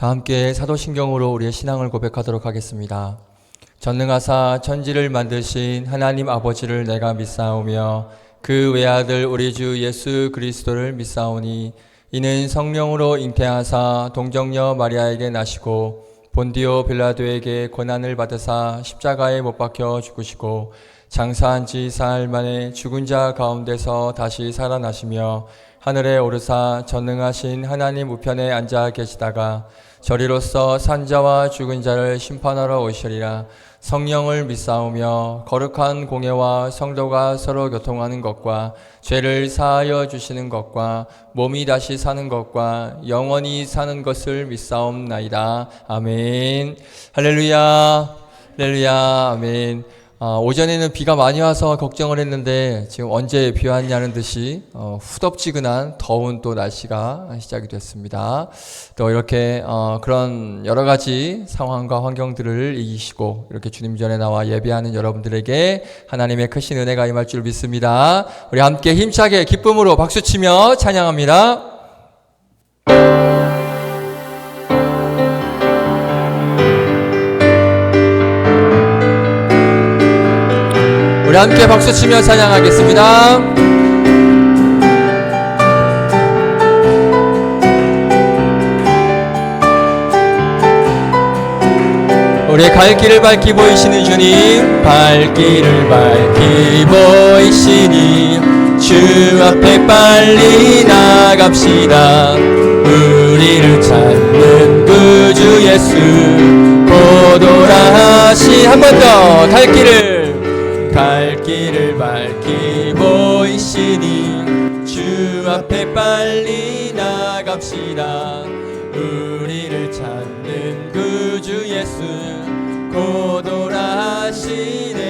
다 함께 사도신경으로 우리의 신앙을 고백하도록 하겠습니다. 전능하사 천지를 만드신 하나님 아버지를 내가 믿사오며 그 외아들 우리 주 예수 그리스도를 믿사오니 이는 성령으로 잉태하사 동정녀 마리아에게 나시고 본디오 빌라도에게 고난을 받으사 십자가에 못 박혀 죽으시고 장사한 지 사흘 만에 죽은 자 가운데서 다시 살아나시며 하늘에 오르사 전능하신 하나님 우편에 앉아 계시다가 저리로서 산자와 죽은 자를 심판하러 오시리라. 성령을 믿사오며 거룩한 공예와 성도가 서로 교통하는 것과 죄를 사하여 주시는 것과 몸이 다시 사는 것과 영원히 사는 것을 믿사옵나이다. 아멘. 할렐루야. 할렐루야. 아멘. 오전에는 비가 많이 와서 걱정을 했는데 지금 언제 비 왔냐는 듯이 후덥지근한 더운 또 날씨가 시작이 됐습니다. 또 이렇게 그런 여러 가지 상황과 환경들을 이기시고 이렇게 주님 전에 나와 예배하는 여러분들에게 하나님의 크신 은혜가 임할 줄 믿습니다. 우리 함께 힘차게 기쁨으로 박수치며 찬양합니다. 우리 함께 박수치며 찬양하겠습니다. 우리의 갈 길을 밝히 보이시는 주님, 발길을 밝히 보이시니 주 앞에 빨리 나갑시다. 우리를 찾는 구주 예수 곧 오라 하시. 한 번 더 갈 길을 밝히 보이시니 주 앞에 빨리 나갑시다. 우리를 찾는 구주 예수 곧 오라 하시네.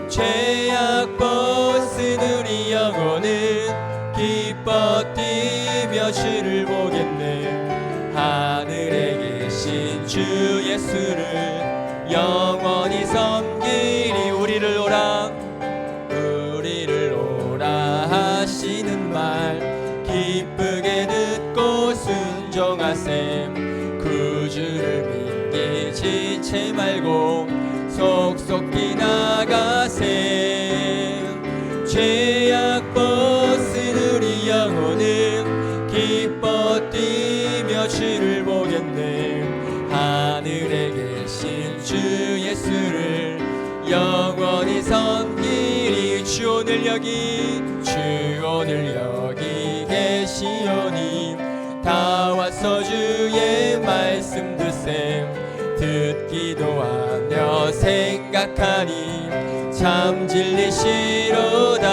죄악 벗은 우리 영혼은 기뻐 뛰며 주를 보겠네. 하늘에 계신 주 예수를 영원히 섬기리. 우리를 오라 하시는 말 기쁘게 듣고 순종하셈. 구주를 믿기 지체 말고 속속히 나가셈. 죄악 벗은 우리 영혼은 기뻐 뛰며 주를 보겠네. 하늘에 계신 주 예수를 영원히 섬기리. 주 오늘 여기 계시오니 다 와서 주의 말씀 듣셈. 듣기도 하며 생각하니 참 진리시로다.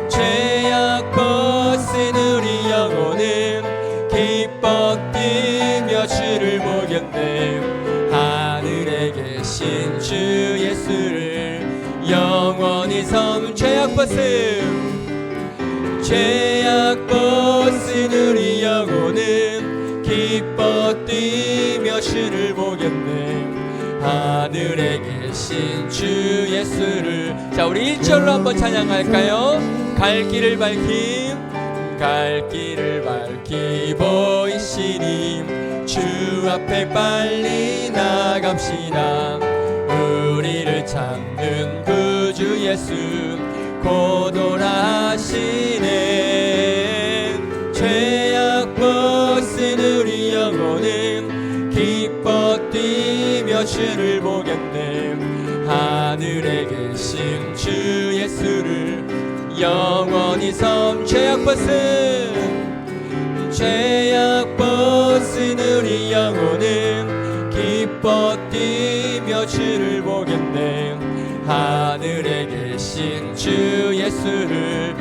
죄악 벗은 우리 영혼은 기뻐 뛰며 주를 보겠네. 하늘에 계신 주 예수를 영원히 죄악 벗은 우리 영혼은 기뻐 뛰며 주를 보겠네. 하늘에 계신 주 예수를. 자, 우리 1절로 한번 찬양할까요? 갈 길을 밝히 보이시니 주 앞에 빨리 나갑시다. 우리를 찾는 구주 예수 곧 오라 하시네. 죄악 벗은 우리 영혼은 기뻐 뛰며 주를 보겠네. 하늘에 계신 주 예수를 영원히 죄악 벗은 우리 영혼은 기뻐 뛰며 주를 보겠네. 하늘에 계신 주 예수를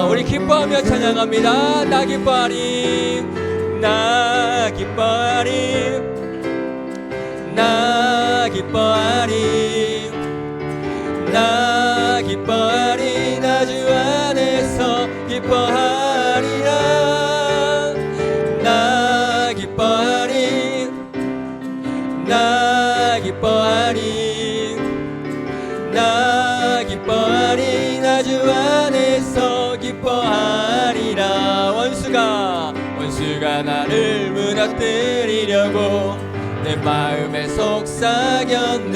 우리 기뻐하며 찬양합니다. 나 기뻐하리 나 기뻐하리 나 기뻐하리 나 기뻐하리 나 주 안에서 기뻐하리라. 나 기뻐하리 나 기뻐하리 나 기뻐하리 나 주 안에서 기뻐하리라. 원수가 누가 나를 무너뜨리려고 내 마음에 속삭였네.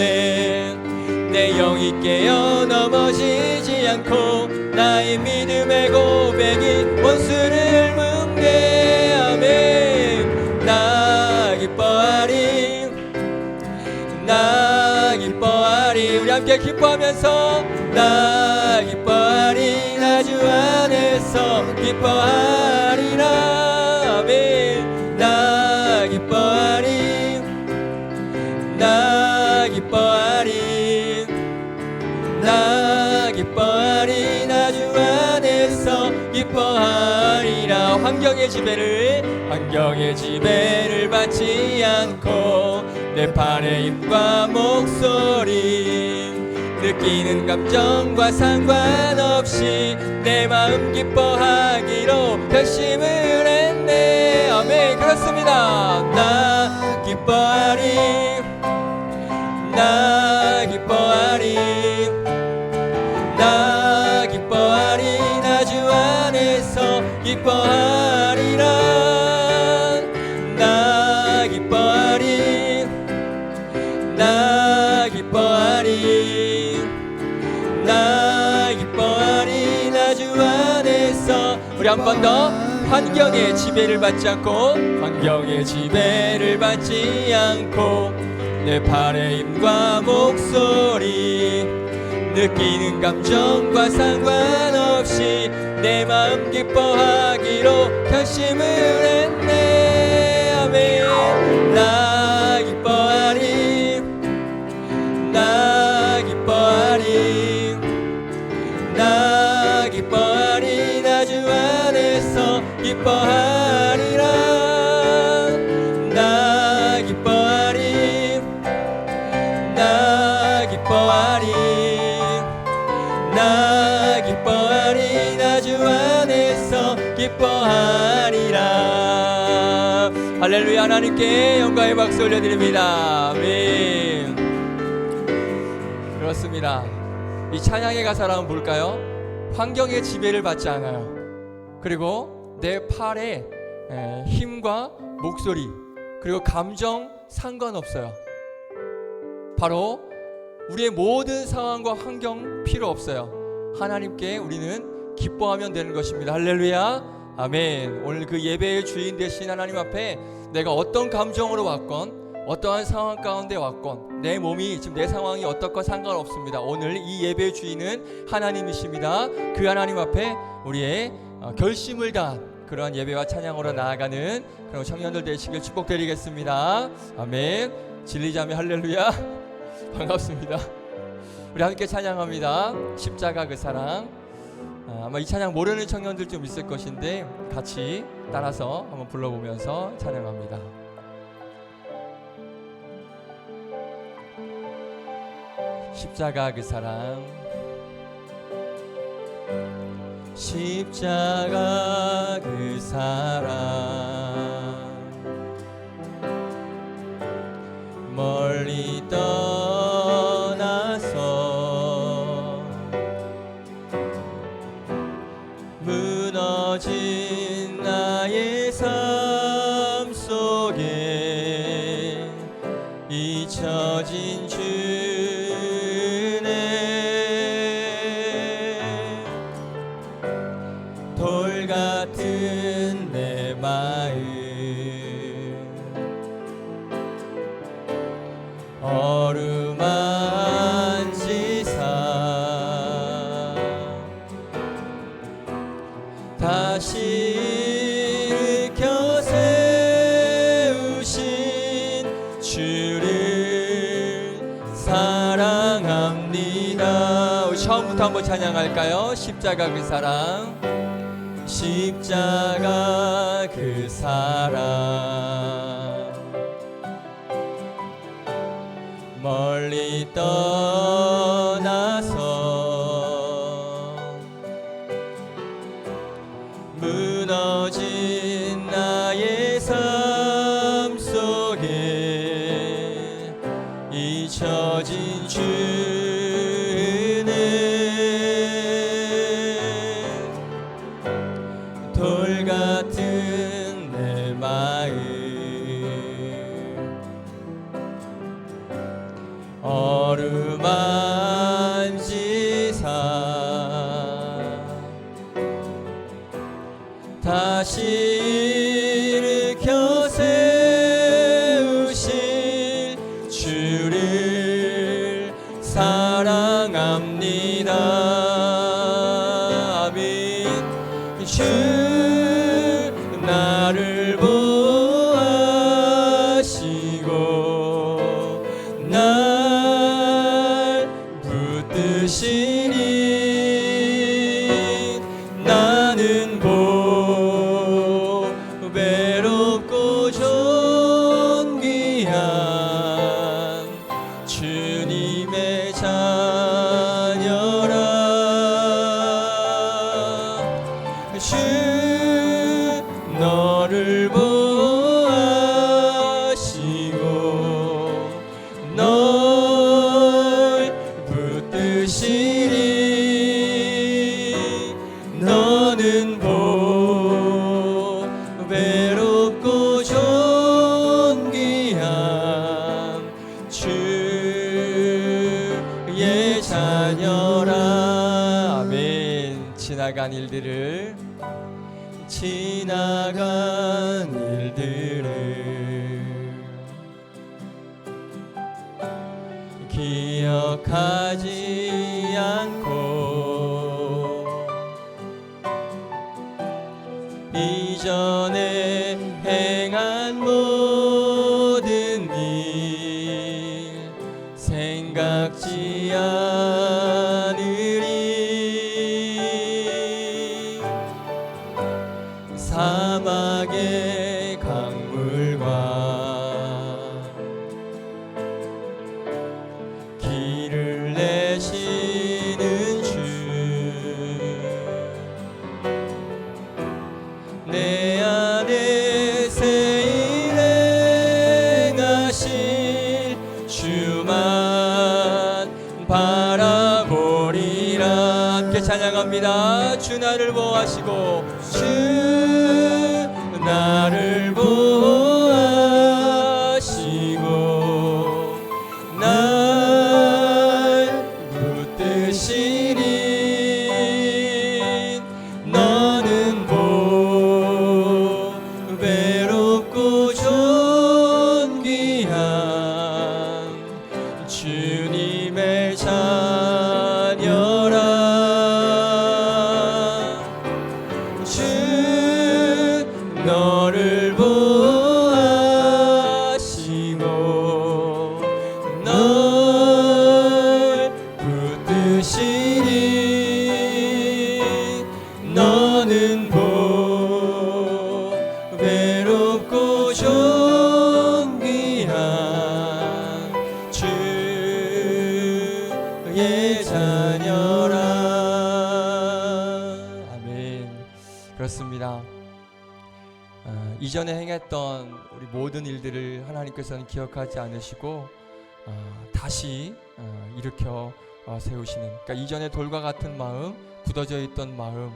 내 영이 깨어 넘어지지 않고 나의 믿음의 고백이 원수를 뭉개. 아멘. 나 기뻐하리, 나 기뻐하리. 우리 함께 기뻐하면서 나 기뻐하리, 나 주 안에서 기뻐하리라. 아멘. 나 기뻐하리, 나 기뻐하리, 나 기뻐하리, 나 주 안에서 기뻐하리라. 환경의 지배를 받지 않고 내 팔의 힘과 목소리 느끼는 감정과 상관없이 내 마음 기뻐하기로 결심을 했네. 아멘. 그렇습니다. 나 기뻐하리, 나 기뻐하리, 나 기뻐하리, 나 주 안에서 기뻐하리라. 나 기뻐하리, 나 기뻐하리, 나 기뻐하리, 나 주 안에서. 우리 한 번 더. 환경의 지배를 받지 않고 내 팔의 힘과 목소리 느끼는 감정과 상관없이 내 마음 기뻐하기로 결심을 했네. 아멘. 나 기뻐하리, 나 기뻐하리, 나 기뻐하리, 나 주 안에서 기뻐하리라. 나 기뻐하리, 나 기뻐하리, 나 기뻐하리, 나 주 안에서 기뻐하리라. 할렐루야. 하나님께 영광의 박수 올려드립니다. 아멘. 그렇습니다. 이 찬양의 가사라면 뭘까요? 환경의 지배를 받지 않아요. 그리고 내 팔에 힘과 목소리 그리고 감정 상관없어요. 바로 우리의 모든 상황과 환경 필요 없어요. 하나님께 우리는 기뻐하면 되는 것입니다. 할렐루야. 아멘. 오늘 그 예배의 주인 되신 하나님 앞에 내가 어떤 감정으로 왔건 어떠한 상황 가운데 왔건 내 몸이 지금 내 상황이 어떻건 상관없습니다. 오늘 이 예배의 주인은 하나님이십니다. 그 하나님 앞에 우리의 결심을 다한 그러한 예배와 찬양으로 나아가는 그런 청년들 되시길 축복드리겠습니다. 아멘. 진리자매 할렐루야. 반갑습니다. 우리 함께 찬양합니다. 십자가 그 사랑. 아마 이 찬양 모르는 청년들 좀 있을 것인데 같이 따라서 한번 불러보면서 찬양합니다. 십자가 그 사랑, 십자가 그 사랑, 멀리 떠나서 무너진 나의 삶 속에 잊혀진 돌 같은 내 마음 어루만지사 다시 일으켜 세우신 주를 사랑합니다. 처음부터 한번 찬양할까요? 십자가 그 사랑, 십자가 그 사랑, 멀리 떠나서 무너진 나의 삶 속에 잊혀진 주는 돌 같은 내 다시 일으켜 세우실 주를 사랑합니다. 아멘. 주 나를 보아시고 날 붙드시니 나는 외롭고 존귀한 주님의 자녀라. 주 너를 보아시고 널 붙드시니 너는 외롭고 존귀한 주의 자녀라. 아멘. 지나간 일들을 기억하지 않고 이전에 행한 모든 일 생각지 않으리. 사막의 강물과 길을 내시는 주, 내 안에 새 일 행하실 주만 바라보리라. 함께 찬양합니다. 주 나를 보아시고 주 나를 보아시고 날 붙드시니 너는 외롭고 존귀한 주님의 자녀라. 주 너를 보아시고 널 붙드시니 너는 외롭고 존귀한 주의 자녀라. 아멘. 그렇습니다. 이전에 행했던 우리 모든 일들을 하나님께서는 기억하지 않으시고 다시 일으켜 세우시는, 그러니까 이전에 돌과 같은 마음, 굳어져 있던 마음,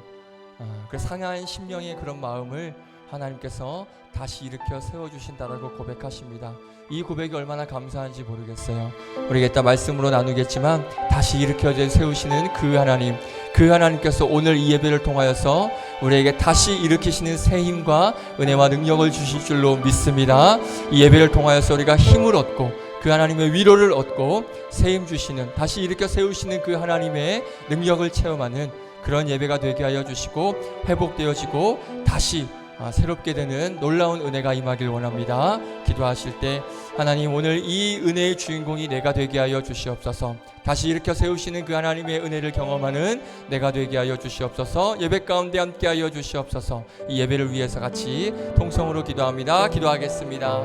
그 상한 심령의 그런 마음을 하나님께서 다시 일으켜 세워주신다라고 고백하십니다. 이 고백이 얼마나 감사한지 모르겠어요. 우리가 이따 말씀으로 나누겠지만 다시 일으켜 세우시는 그 하나님, 그 하나님께서 오늘 이 예배를 통하여서 우리에게 다시 일으키시는 새 힘과 은혜와 능력을 주실 줄로 믿습니다. 이 예배를 통하여서 우리가 힘을 얻고 그 하나님의 위로를 얻고 새 힘 주시는, 다시 일으켜 세우시는 그 하나님의 능력을 체험하는 그런 예배가 되게 하여 주시고 회복되어지고 다시 새롭게 되는 놀라운 은혜가 임하길 원합니다. 기도하실 때 하나님, 오늘 이 은혜의 주인공이 내가 되게 하여 주시옵소서. 다시 일으켜 세우시는 그 하나님의 은혜를 경험하는 내가 되게 하여 주시옵소서. 예배 가운데 함께 하여 주시옵소서. 이 예배를 위해서 같이 통성으로 기도합니다. 기도하겠습니다.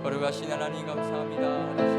거룩하신 하나님 감사합니다.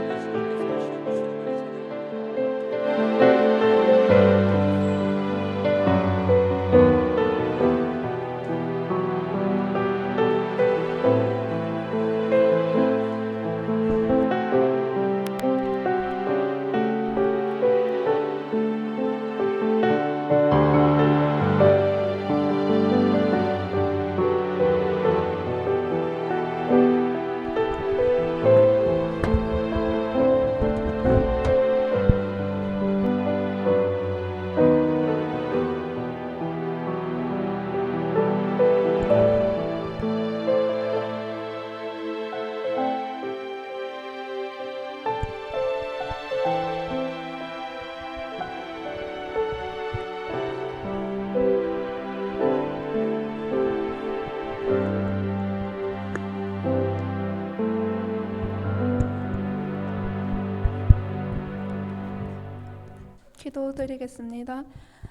기도드리겠습니다.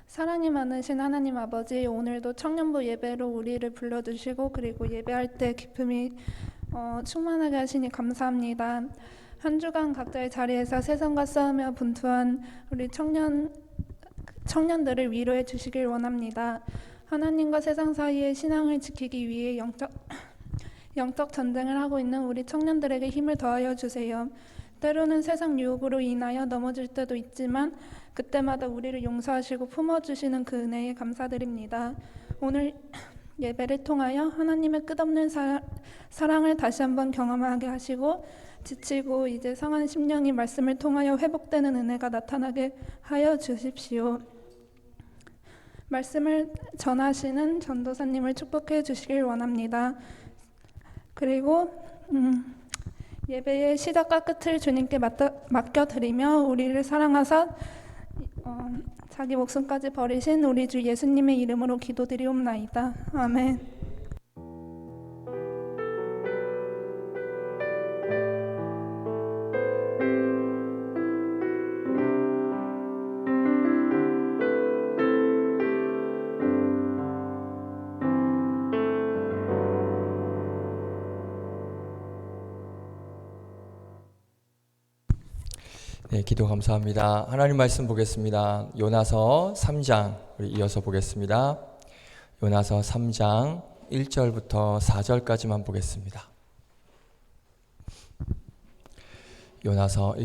사랑이 많으신 하나님 아버지, 오늘도 청년부 예배로 우리를 불러주시고 그리고 예배할 때 기쁨이 충만하게 하시니 감사합니다. 한 주간 각자의 자리에서 세상과 싸우며 분투한 우리 청년들을 위로해 주시길 원합니다. 하나님과 세상 사이의 신앙을 지키기 위해 영적 전쟁을 하고 있는 우리 청년들에게 힘을 더하여 주세요. 때로는 세상 유혹으로 인하여 넘어질 때도 있지만 그때마다 우리를 용서하시고 품어주시는 그 은혜에 감사드립니다. 오늘 예배를 통하여 하나님의 끝없는 사랑을 다시 한번 경험하게 하시고 지치고 이제 상한 심령이 말씀을 통하여 회복되는 은혜가 나타나게 하여 주십시오. 말씀을 전하시는 전도사님을 축복해 주시길 원합니다. 그리고 예배의 시작과 끝을 주님께 맡겨드리며 우리를 사랑하사 자기 목숨까지 버리신 우리 주 예수님의 이름으로 기도드리옵나이다. 아멘. 네, 기도 감사합니다. 하나님 말씀 보겠습니다. 요나서 3장 우리 이어서 보겠습니다. 요나서 3장 1절부터 4절까지만 보겠습니다. 요나서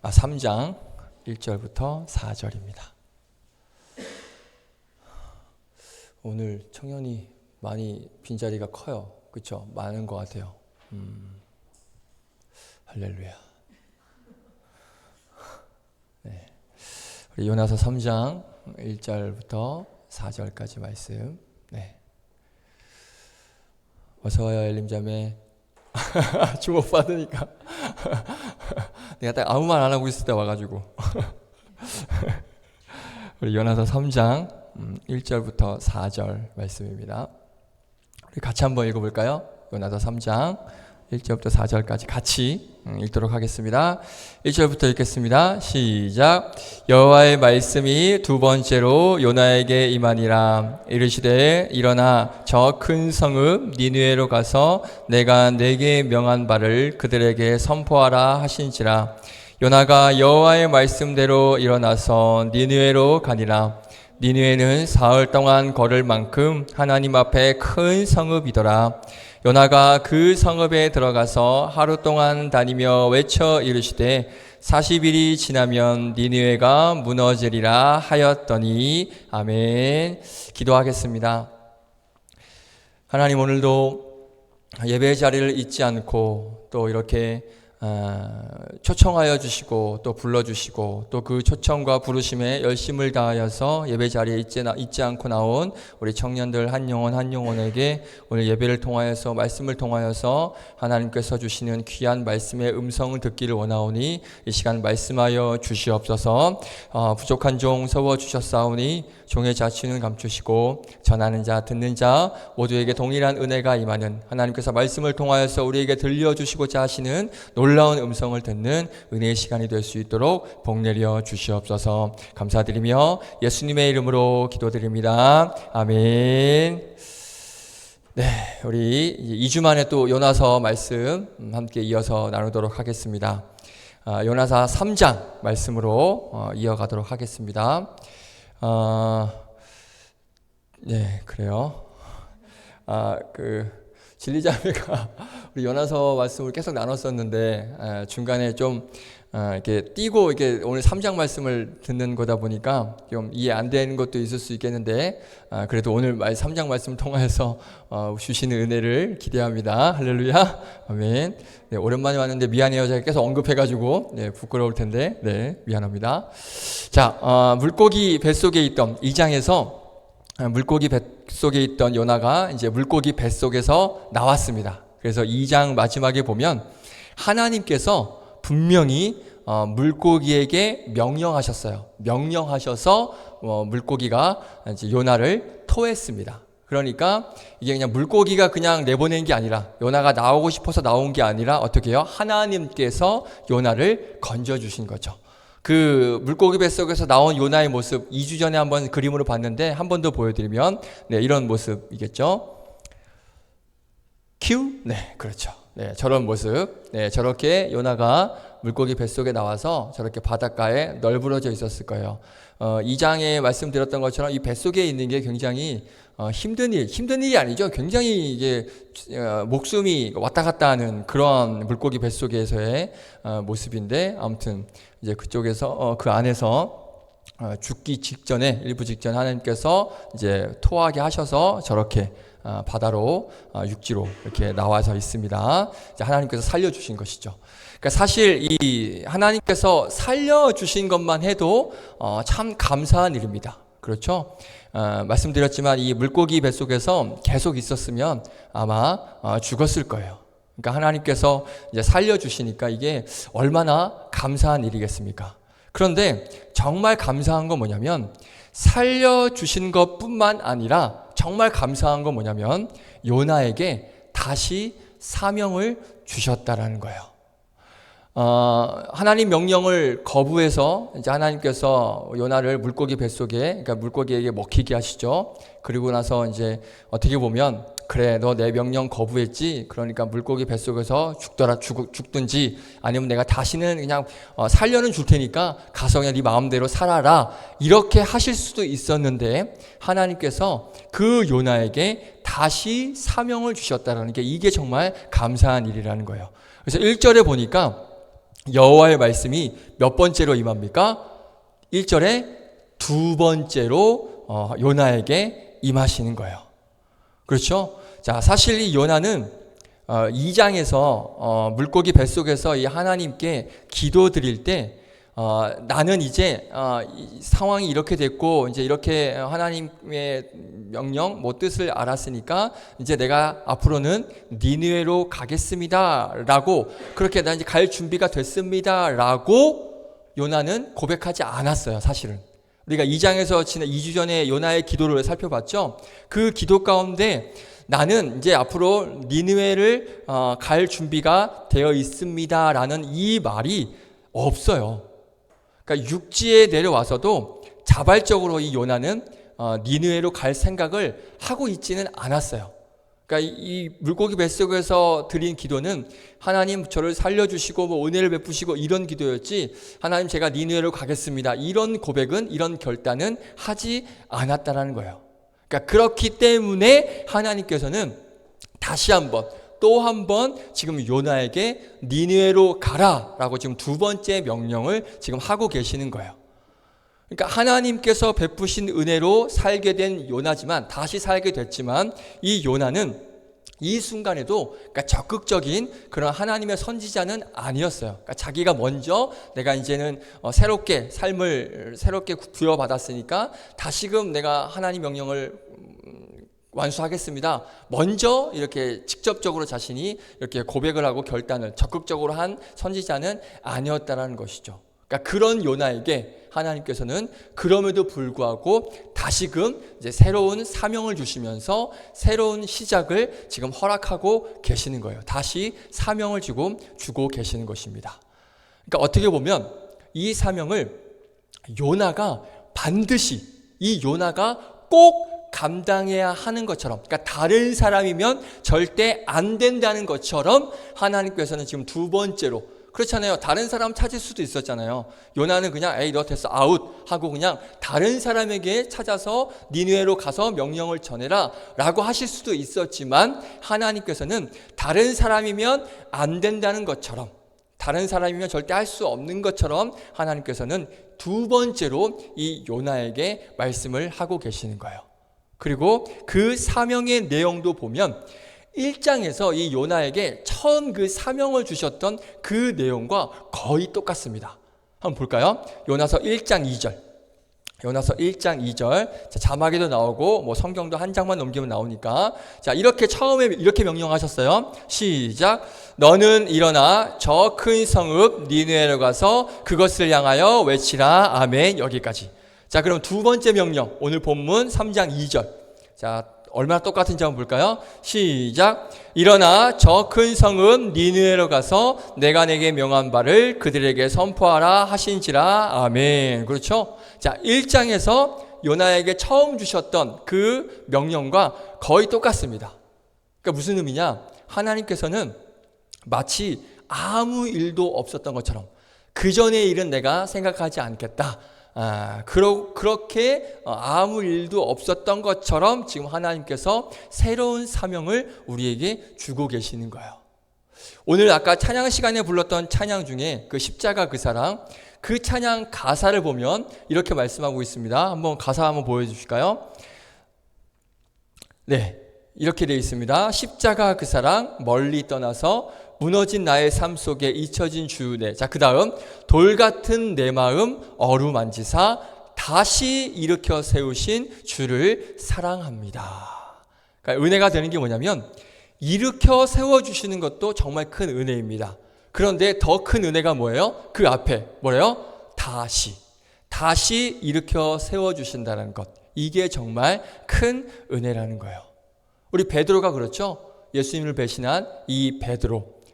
3장 1절부터 4절입니다. 오늘 청년이 많이 빈자리가 커요. 그렇죠? 많은 것 같아요. 할렐루야. 네. 우리 요나서 3장 1절부터 4절까지 말씀. 네. 어서와요 엘림자매. 주목 받으니까 내가 딱 아무 말 안 하고 있을 때 와가지고 우리 요나서 3장 1절부터 4절 말씀입니다. 우리 같이 한번 읽어볼까요? 요나서 3장 1절부터 4절까지 같이 읽도록 하겠습니다. 1절부터 읽겠습니다. 시작. 여호와의 말씀이 두 번째로 요나에게 임하니라. 이르시되 일어나 저 큰 성읍 니느웨로 가서 내가 네게 명한 바를 그들에게 선포하라 하신지라. 요나가 여호와의 말씀대로 일어나서 니느웨로 가니라. 니느웨는 사흘 동안 걸을 만큼 하나님 앞에 큰 성읍이더라. 요나가 그 성읍에 들어가서 하루 동안 다니며 외쳐 이르시되 40일이 지나면 니느웨가 무너지리라 하였더니. 아멘. 기도하겠습니다. 하나님, 오늘도 예배의 자리를 잊지 않고 또 이렇게 초청하여 주시고 또 불러주시고 또 그 초청과 부르심에 열심을 다하여서 예배 자리에 잊지 않고 나온 우리 청년들 한 영혼에게 오늘 예배를 통하여서 말씀을 통하여서 하나님께서 주시는 귀한 말씀의 음성을 듣기를 원하오니 이 시간 말씀하여 주시옵소서. 부족한 종 서워 주셨사오니 종의 자취는 감추시고 전하는 자 듣는 자 모두에게 동일한 은혜가 임하는 하나님께서 말씀을 통하여서 우리에게 들려주시고자 하시는 놀라운 음성을 듣는 은혜의 시간이 될 수 있도록 복 내려 주시옵소서. 감사드리며 예수님의 이름으로 기도드립니다. 아멘. 네, 우리 2주 만에 또 요나서 말씀 함께 이어서 나누도록 하겠습니다. 요나서 3장 말씀으로 이어가도록 하겠습니다. 네, 그래요. 진리자매가 우리 요나서 말씀을 계속 나눴었는데 중간에 좀 이렇게 띄고 이렇게 오늘 3장 말씀을 듣는 거다 보니까 좀 이해 안 되는 것도 있을 수 있겠는데 그래도 오늘 3장 말씀을 통해서 주시는 은혜를 기대합니다. 할렐루야. 아멘. 네, 오랜만에 왔는데 미안해요. 제가 계속 언급해가지고 부끄러울 텐데 미안합니다. 자, 물고기 뱃속에 있던 2장에서 물고기 뱃속에 있던 요나가 이제 물고기 뱃속에서 나왔습니다. 그래서 2장 마지막에 보면 하나님께서 분명히 물고기에게 명령하셨어요. 명령하셔서 물고기가 이제 요나를 토했습니다. 그러니까 이게 그냥 물고기가 그냥 내보낸 게 아니라 요나가 나오고 싶어서 나온 게 아니라 어떻게 해요? 하나님께서 요나를 건져주신 거죠. 그 물고기 뱃속에서 나온 요나의 모습 2주 전에 한번 그림으로 봤는데 한 번 더 보여드리면 네, 이런 모습이겠죠. 큐? 네, 그렇죠. 네, 저런 모습. 네, 저렇게 요나가 물고기 뱃속에 나와서 저렇게 바닷가에 널브러져 있었을 거예요. 2장에 말씀드렸던 것처럼 이 뱃속에 있는 게 굉장히 힘든 일이 아니죠. 굉장히 이게 목숨이 왔다 갔다 하는 그런 물고기 뱃속에서의 모습인데, 아무튼 이제 그쪽에서 그 안에서 죽기 직전에, 일부 직전 하나님께서 이제 토하게 하셔서 저렇게 바다로, 육지로 이렇게 나와서 있습니다. 이제 하나님께서 살려주신 것이죠. 그러니까 사실 이 하나님께서 살려주신 것만 해도 참 감사한 일입니다. 그렇죠? 말씀드렸지만 이 물고기 뱃속에서 계속 있었으면 아마 죽었을 거예요. 그러니까 하나님께서 이제 살려주시니까 이게 얼마나 감사한 일이겠습니까? 그런데 정말 감사한 건 뭐냐면, 살려주신 것뿐만 아니라 정말 감사한 건 뭐냐면 요나에게 다시 사명을 주셨다라는 거예요. 하나님 명령을 거부해서 이제 하나님께서 요나를 물고기 뱃속에, 그러니까 물고기에게 먹히게 하시죠. 그리고 나서 이제 어떻게 보면, 그래, 너 내 명령 거부했지? 그러니까 물고기 뱃속에서 죽든지 아니면 내가 다시는 그냥 살려는 줄 테니까 가서 그냥 네 마음대로 살아라, 이렇게 하실 수도 있었는데 하나님께서 그 요나에게 다시 사명을 주셨다는 게, 이게 정말 감사한 일이라는 거예요. 그래서 1절에 보니까 여호와의 말씀이 몇 번째로 임합니까? 1절에 두 번째로 요나에게 임하시는 거예요. 그렇죠? 자, 사실 이 요나는 2장에서 물고기 뱃속에서 이 하나님께 기도 드릴 때 나는 이제 상황이 이렇게 됐고 이제 이렇게 하나님의 명령, 뜻을 알았으니까 이제 내가 앞으로는 니느웨로 가겠습니다라고, 그렇게 나 이제 갈 준비가 됐습니다라고 요나는 고백하지 않았어요. 사실은 우리가 2장에서 지난 2주 전에 요나의 기도를 살펴봤죠. 그 기도 가운데 나는 이제 앞으로 니느웨를 갈 준비가 되어 있습니다라는 이 말이 없어요. 그러니까 육지에 내려와서도 자발적으로 이 요나는 니느웨로 갈 생각을 하고 있지는 않았어요. 그러니까 이 물고기 뱃속에서 드린 기도는 하나님 저를 살려주시고 뭐 은혜를 베푸시고 이런 기도였지, 하나님 제가 니느웨로 가겠습니다, 이런 고백은, 이런 결단은 하지 않았다라는 거예요. 그러니까 그렇기 때문에 하나님께서는 다시 한번, 또 한 번 지금 요나에게 니느웨로 가라라고 지금 두 번째 명령을 지금 하고 계시는 거예요. 그러니까 하나님께서 베푸신 은혜로 살게 된 요나지만, 다시 살게 됐지만, 이 요나는 이 순간에도 그러니까 적극적인 그런 하나님의 선지자는 아니었어요. 그러니까 자기가 먼저 내가 이제는 새롭게 삶을 새롭게 부여받았으니까 다시금 내가 하나님 명령을 완수하겠습니다, 먼저 이렇게 직접적으로 자신이 이렇게 고백을 하고 결단을 적극적으로 한 선지자는 아니었다라는 것이죠. 그러니까 그런 요나에게 하나님께서는 그럼에도 불구하고 다시금 이제 새로운 사명을 주시면서 새로운 시작을 지금 허락하고 계시는 거예요. 다시 사명을 지금 주고 계시는 것입니다. 그러니까 어떻게 보면 이 사명을 요나가 반드시, 이 요나가 꼭 감당해야 하는 것처럼, 그러니까 다른 사람이면 절대 안 된다는 것처럼 하나님께서는 지금 두 번째로, 그렇잖아요. 다른 사람 찾을 수도 있었잖아요. 요나는 그냥 에이 너 됐어 아웃 하고 그냥 다른 사람에게 찾아서 니느웨로 가서 명령을 전해라 라고 하실 수도 있었지만, 하나님께서는 다른 사람이면 안 된다는 것처럼, 다른 사람이면 절대 할 수 없는 것처럼 하나님께서는 두 번째로 이 요나에게 말씀을 하고 계시는 거예요. 그리고 그 사명의 내용도 보면 1장에서 이 요나에게 처음 그 사명을 주셨던 그 내용과 거의 똑같습니다. 한번 볼까요? 요나서 1장 2절. 요나서 1장 2절. 자, 자막에도 나오고 뭐 성경도 한 장만 넘기면 나오니까. 자, 이렇게 처음에 이렇게 명령하셨어요. 시작. 너는 일어나 저 큰 성읍 니느웨로 가서 그것을 향하여 외치라. 아멘. 여기까지. 자, 그럼 두 번째 명령. 오늘 본문 3장 2절. 자, 얼마나 똑같은지 한번 볼까요? 시작. 일어나 저 큰 성읍 니느웨로 가서 내가 내게 명한 바를 그들에게 선포하라 하신지라. 아멘. 그렇죠? 자, 1장에서 요나에게 처음 주셨던 그 명령과 거의 똑같습니다. 그러니까 무슨 의미냐? 하나님께서는 마치 아무 일도 없었던 것처럼 그 전의 일은 내가 생각하지 않겠다. 그렇게 아무 일도 없었던 것처럼 지금 하나님께서 새로운 사명을 우리에게 주고 계시는 거예요. 오늘 아까 찬양 시간에 불렀던 찬양 중에 그 십자가 그 사랑, 그 찬양 가사를 보면 이렇게 말씀하고 있습니다. 한번 가사 한번 보여주실까요? 네, 이렇게 되어 있습니다. 십자가 그 사랑 멀리 떠나서 무너진 나의 삶 속에 잊혀진 주 내. 자, 그 다음 돌 같은 내 마음 어루만지사 다시 일으켜 세우신 주를 사랑합니다. 그러니까 은혜가 되는 게 뭐냐면 일으켜 세워주시는 것도 정말 큰 은혜입니다. 그런데 더 큰 은혜가 뭐예요? 그 앞에 뭐래요? 다시 일으켜 세워주신다는 것. 이게 정말 큰 은혜라는 거예요. 우리 베드로가 그렇죠? 예수님을 배신한 이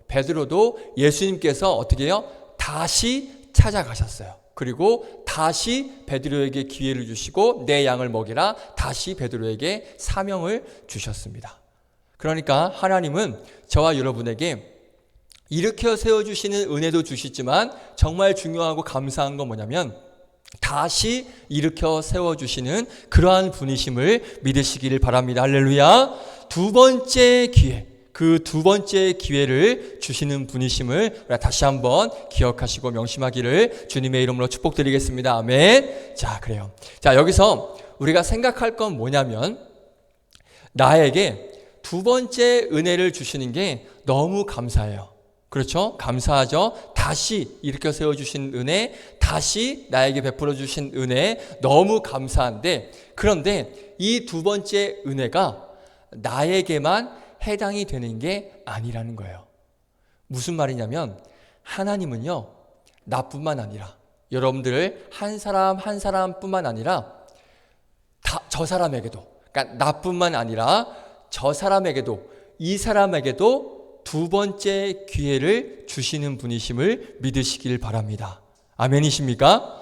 베드로도 예수님께서 어떻게 해요? 다시 찾아가셨어요. 그리고 다시 베드로에게 기회를 주시고 내 양을 먹이라 다시 베드로에게 사명을 주셨습니다. 그러니까 하나님은 저와 여러분에게 일으켜 세워주시는 은혜도 주시지만 정말 중요하고 감사한 건 뭐냐면 다시 일으켜 세워주시는 그러한 분이심을 믿으시기를 바랍니다. 할렐루야. 두 번째 기회, 그 두 번째 기회를 주시는 분이심을 다시 한번 기억하시고 명심하기를 주님의 이름으로 축복드리겠습니다. 아멘. 자, 그래요. 자, 여기서 우리가 생각할 건 뭐냐면 나에게 두 번째 은혜를 주시는 게 너무 감사해요. 그렇죠? 감사하죠? 다시 일으켜 세워주신 은혜, 다시 나에게 베풀어 주신 은혜, 너무 감사한데, 그런데 이 두 번째 은혜가 나에게만 해당이 되는 게 아니라는 거예요. 무슨 말이냐면 하나님은요, 나뿐만 아니라 여러분들 한 사람 한 사람뿐만 아니라 저 사람에게도, 그러니까 나뿐만 아니라 저 사람에게도, 이 사람에게도 두 번째 기회를 주시는 분이심을 믿으시길 바랍니다. 아멘이십니까?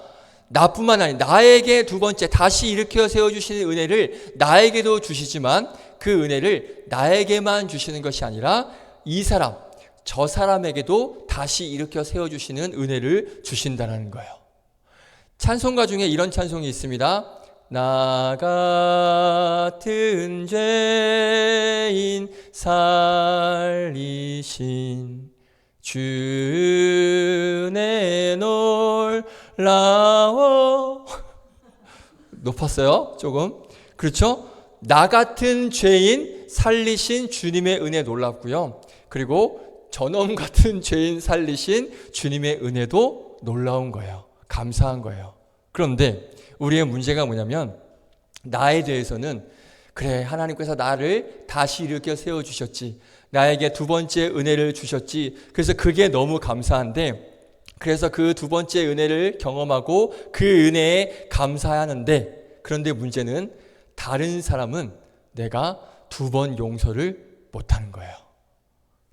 나뿐만 아니라 나에게 두 번째 다시 일으켜 세워주시는 은혜를 나에게도 주시지만 그 은혜를 나에게만 주시는 것이 아니라 이 사람, 저 사람에게도 다시 일으켜 세워주시는 은혜를 주신다는 거예요. 찬송가 중에 이런 찬송이 있습니다. 나 같은 죄인 살리신 주내 놀라워. 높았어요? 조금. 그렇죠? 나 같은 죄인 살리신 주님의 은혜 놀랍고요. 그리고 저놈 같은 죄인 살리신 주님의 은혜도 놀라운 거예요. 감사한 거예요. 그런데 우리의 문제가 뭐냐면 나에 대해서는 그래, 하나님께서 나를 다시 일으켜 세워주셨지, 나에게 두 번째 은혜를 주셨지, 그래서 그게 너무 감사한데, 그래서 그 두 번째 은혜를 경험하고 그 은혜에 감사하는데, 그런데 문제는 다른 사람은 내가 두 번 용서를 못하는 거예요.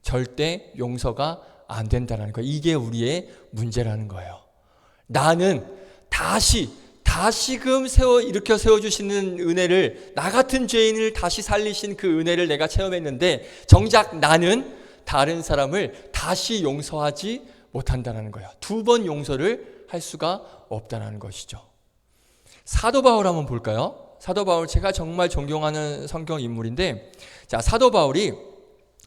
절대 용서가 안 된다는 거예요. 이게 우리의 문제라는 거예요. 나는 다시금 일으켜 세워주시는 은혜를, 나 같은 죄인을 다시 살리신 그 은혜를 내가 체험했는데 정작 나는 다른 사람을 다시 용서하지 못한다는 거예요. 두 번 용서를 할 수가 없다는 것이죠. 사도 바울 한번 볼까요? 사도 바울, 제가 정말 존경하는 성경 인물인데, 자, 사도 바울이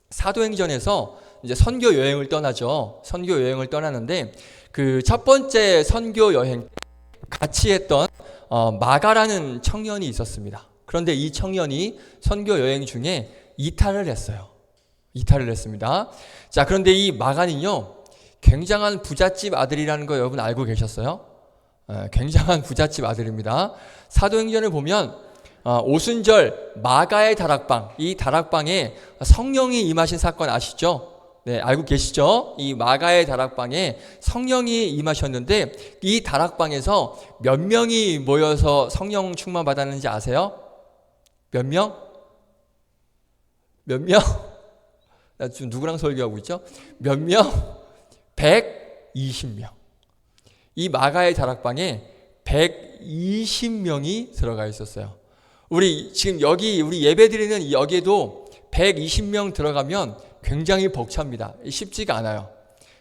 사도행전에서 이제 선교 여행을 떠나죠. 선교 여행을 떠나는데 그 첫 번째 선교 여행 같이 했던 마가라는 청년이 있었습니다. 그런데 이 청년이 선교 여행 중에 이탈을 했어요. 이탈을 했습니다. 자, 그런데 이 마가는요, 굉장한 부잣집 아들이라는 거 여러분 알고 계셨어요? 굉장한 부잣집 아들입니다. 사도행전을 보면 오순절 마가의 다락방, 이 다락방에 성령이 임하신 사건 아시죠? 네, 알고 계시죠? 이 마가의 다락방에 성령이 임하셨는데 이 다락방에서 몇 명이 모여서 성령 충만 받았는지 아세요? 몇 명? 몇 명? 나 지금 누구랑 설교하고 있죠? 몇 명? 120명. 이 마가의 다락방에 120명이 들어가 있었어요. 우리 지금 여기 우리 예배드리는 여기에도 120명 들어가면 굉장히 벅찹니다. 쉽지가 않아요.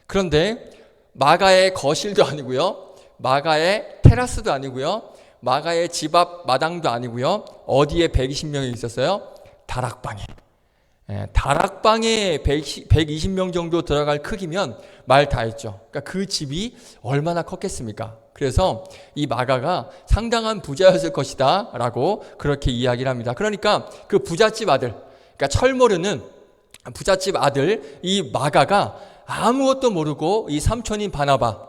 그런데 마가의 거실도 아니고요, 마가의 테라스도 아니고요, 마가의 집 앞 마당도 아니고요, 어디에 120명이 있었어요? 다락방에. 다락방에 120명 정도 들어갈 크기면 말 다 했죠. 그러니까 그 집이 얼마나 컸겠습니까? 그래서 이 마가가 상당한 부자였을 것이다 라고 그렇게 이야기를 합니다. 그러니까 그 부잣집 아들, 그러니까 철모르는 부잣집 아들 이 마가가 아무것도 모르고 이 삼촌인 바나바,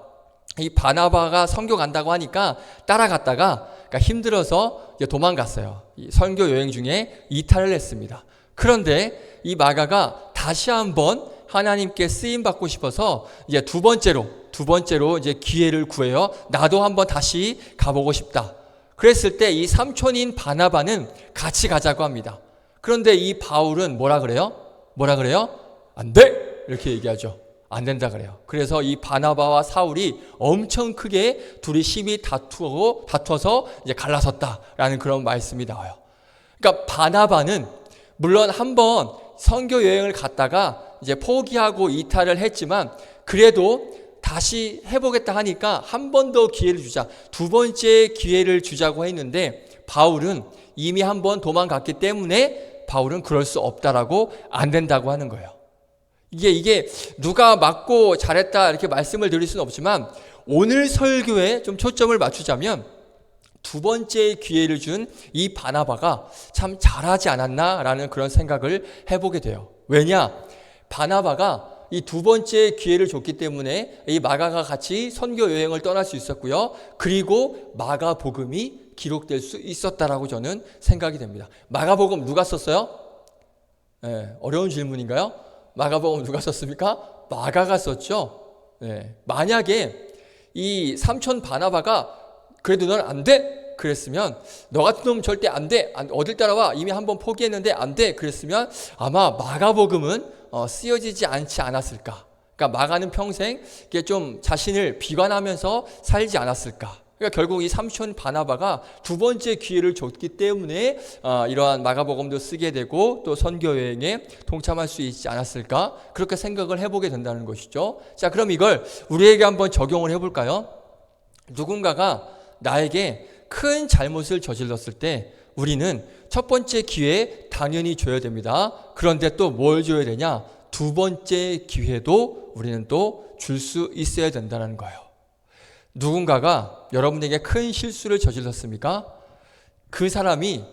이 바나바가 선교 간다고 하니까 따라갔다가 그러니까 힘들어서 이제 도망갔어요. 이 선교 여행 중에 이탈을 했습니다. 그런데 이 마가가 다시 한번 하나님께 쓰임 받고 싶어서 이제 두 번째로 이제 기회를 구해요. 나도 한번 다시 가보고 싶다. 그랬을 때 이 삼촌인 바나바는 같이 가자고 합니다. 그런데 이 바울은 뭐라 그래요? 안 돼! 이렇게 얘기하죠. 안 된다 그래요. 그래서 이 바나바와 사울이 엄청 크게 둘이 심히 다투어서 이제 갈라섰다라는 그런 말씀이 나와요. 그러니까 바나바는 물론 한번 선교 여행을 갔다가 이제 포기하고 이탈을 했지만 그래도 다시 해보겠다 하니까 한 번 더 기회를 주자, 두 번째 기회를 주자고 했는데 바울은 이미 한 번 도망갔기 때문에 바울은 그럴 수 없다라고 안 된다고 하는 거예요. 이게 누가 맞고 잘했다 이렇게 말씀을 드릴 수는 없지만 오늘 설교에 좀 초점을 맞추자면 두 번째 기회를 준 이 바나바가 참 잘하지 않았나라는 그런 생각을 해보게 돼요. 왜냐? 바나바가 이 두 번째 기회를 줬기 때문에 이 마가가 같이 선교 여행을 떠날 수 있었고요. 그리고 마가복음이 기록될 수 있었다라고 저는 생각이 됩니다. 마가복음 누가 썼어요? 어려운 질문인가요? 마가복음 누가 썼습니까? 마가가 썼죠. 만약에 이 삼촌 바나바가 그래도 넌 안 돼! 그랬으면 너 같은 놈 절대 안 돼! 어딜 따라와! 이미 한번 포기했는데 안 돼! 그랬으면 아마 마가복음은 쓰여지지 않지 않았을까. 그러니까 마가는 평생 좀 자신을 비관하면서 살지 않았을까. 그러니까 결국 이 삼촌 바나바가 두 번째 기회를 줬기 때문에 이러한 마가복음도 쓰게 되고 또 선교 여행에 동참할 수 있지 않았을까. 그렇게 생각을 해보게 된다는 것이죠. 자, 그럼 이걸 우리에게 한번 적용을 해볼까요? 누군가가 나에게 큰 잘못을 저질렀을 때 우리는 첫 번째 기회 당연히 줘야 됩니다. 그런데 또 뭘 줘야 되냐? 두 번째 기회도 우리는 또 줄 수 있어야 된다는 거예요. 누군가가 여러분에게 큰 실수를 저질렀습니까? 그 사람이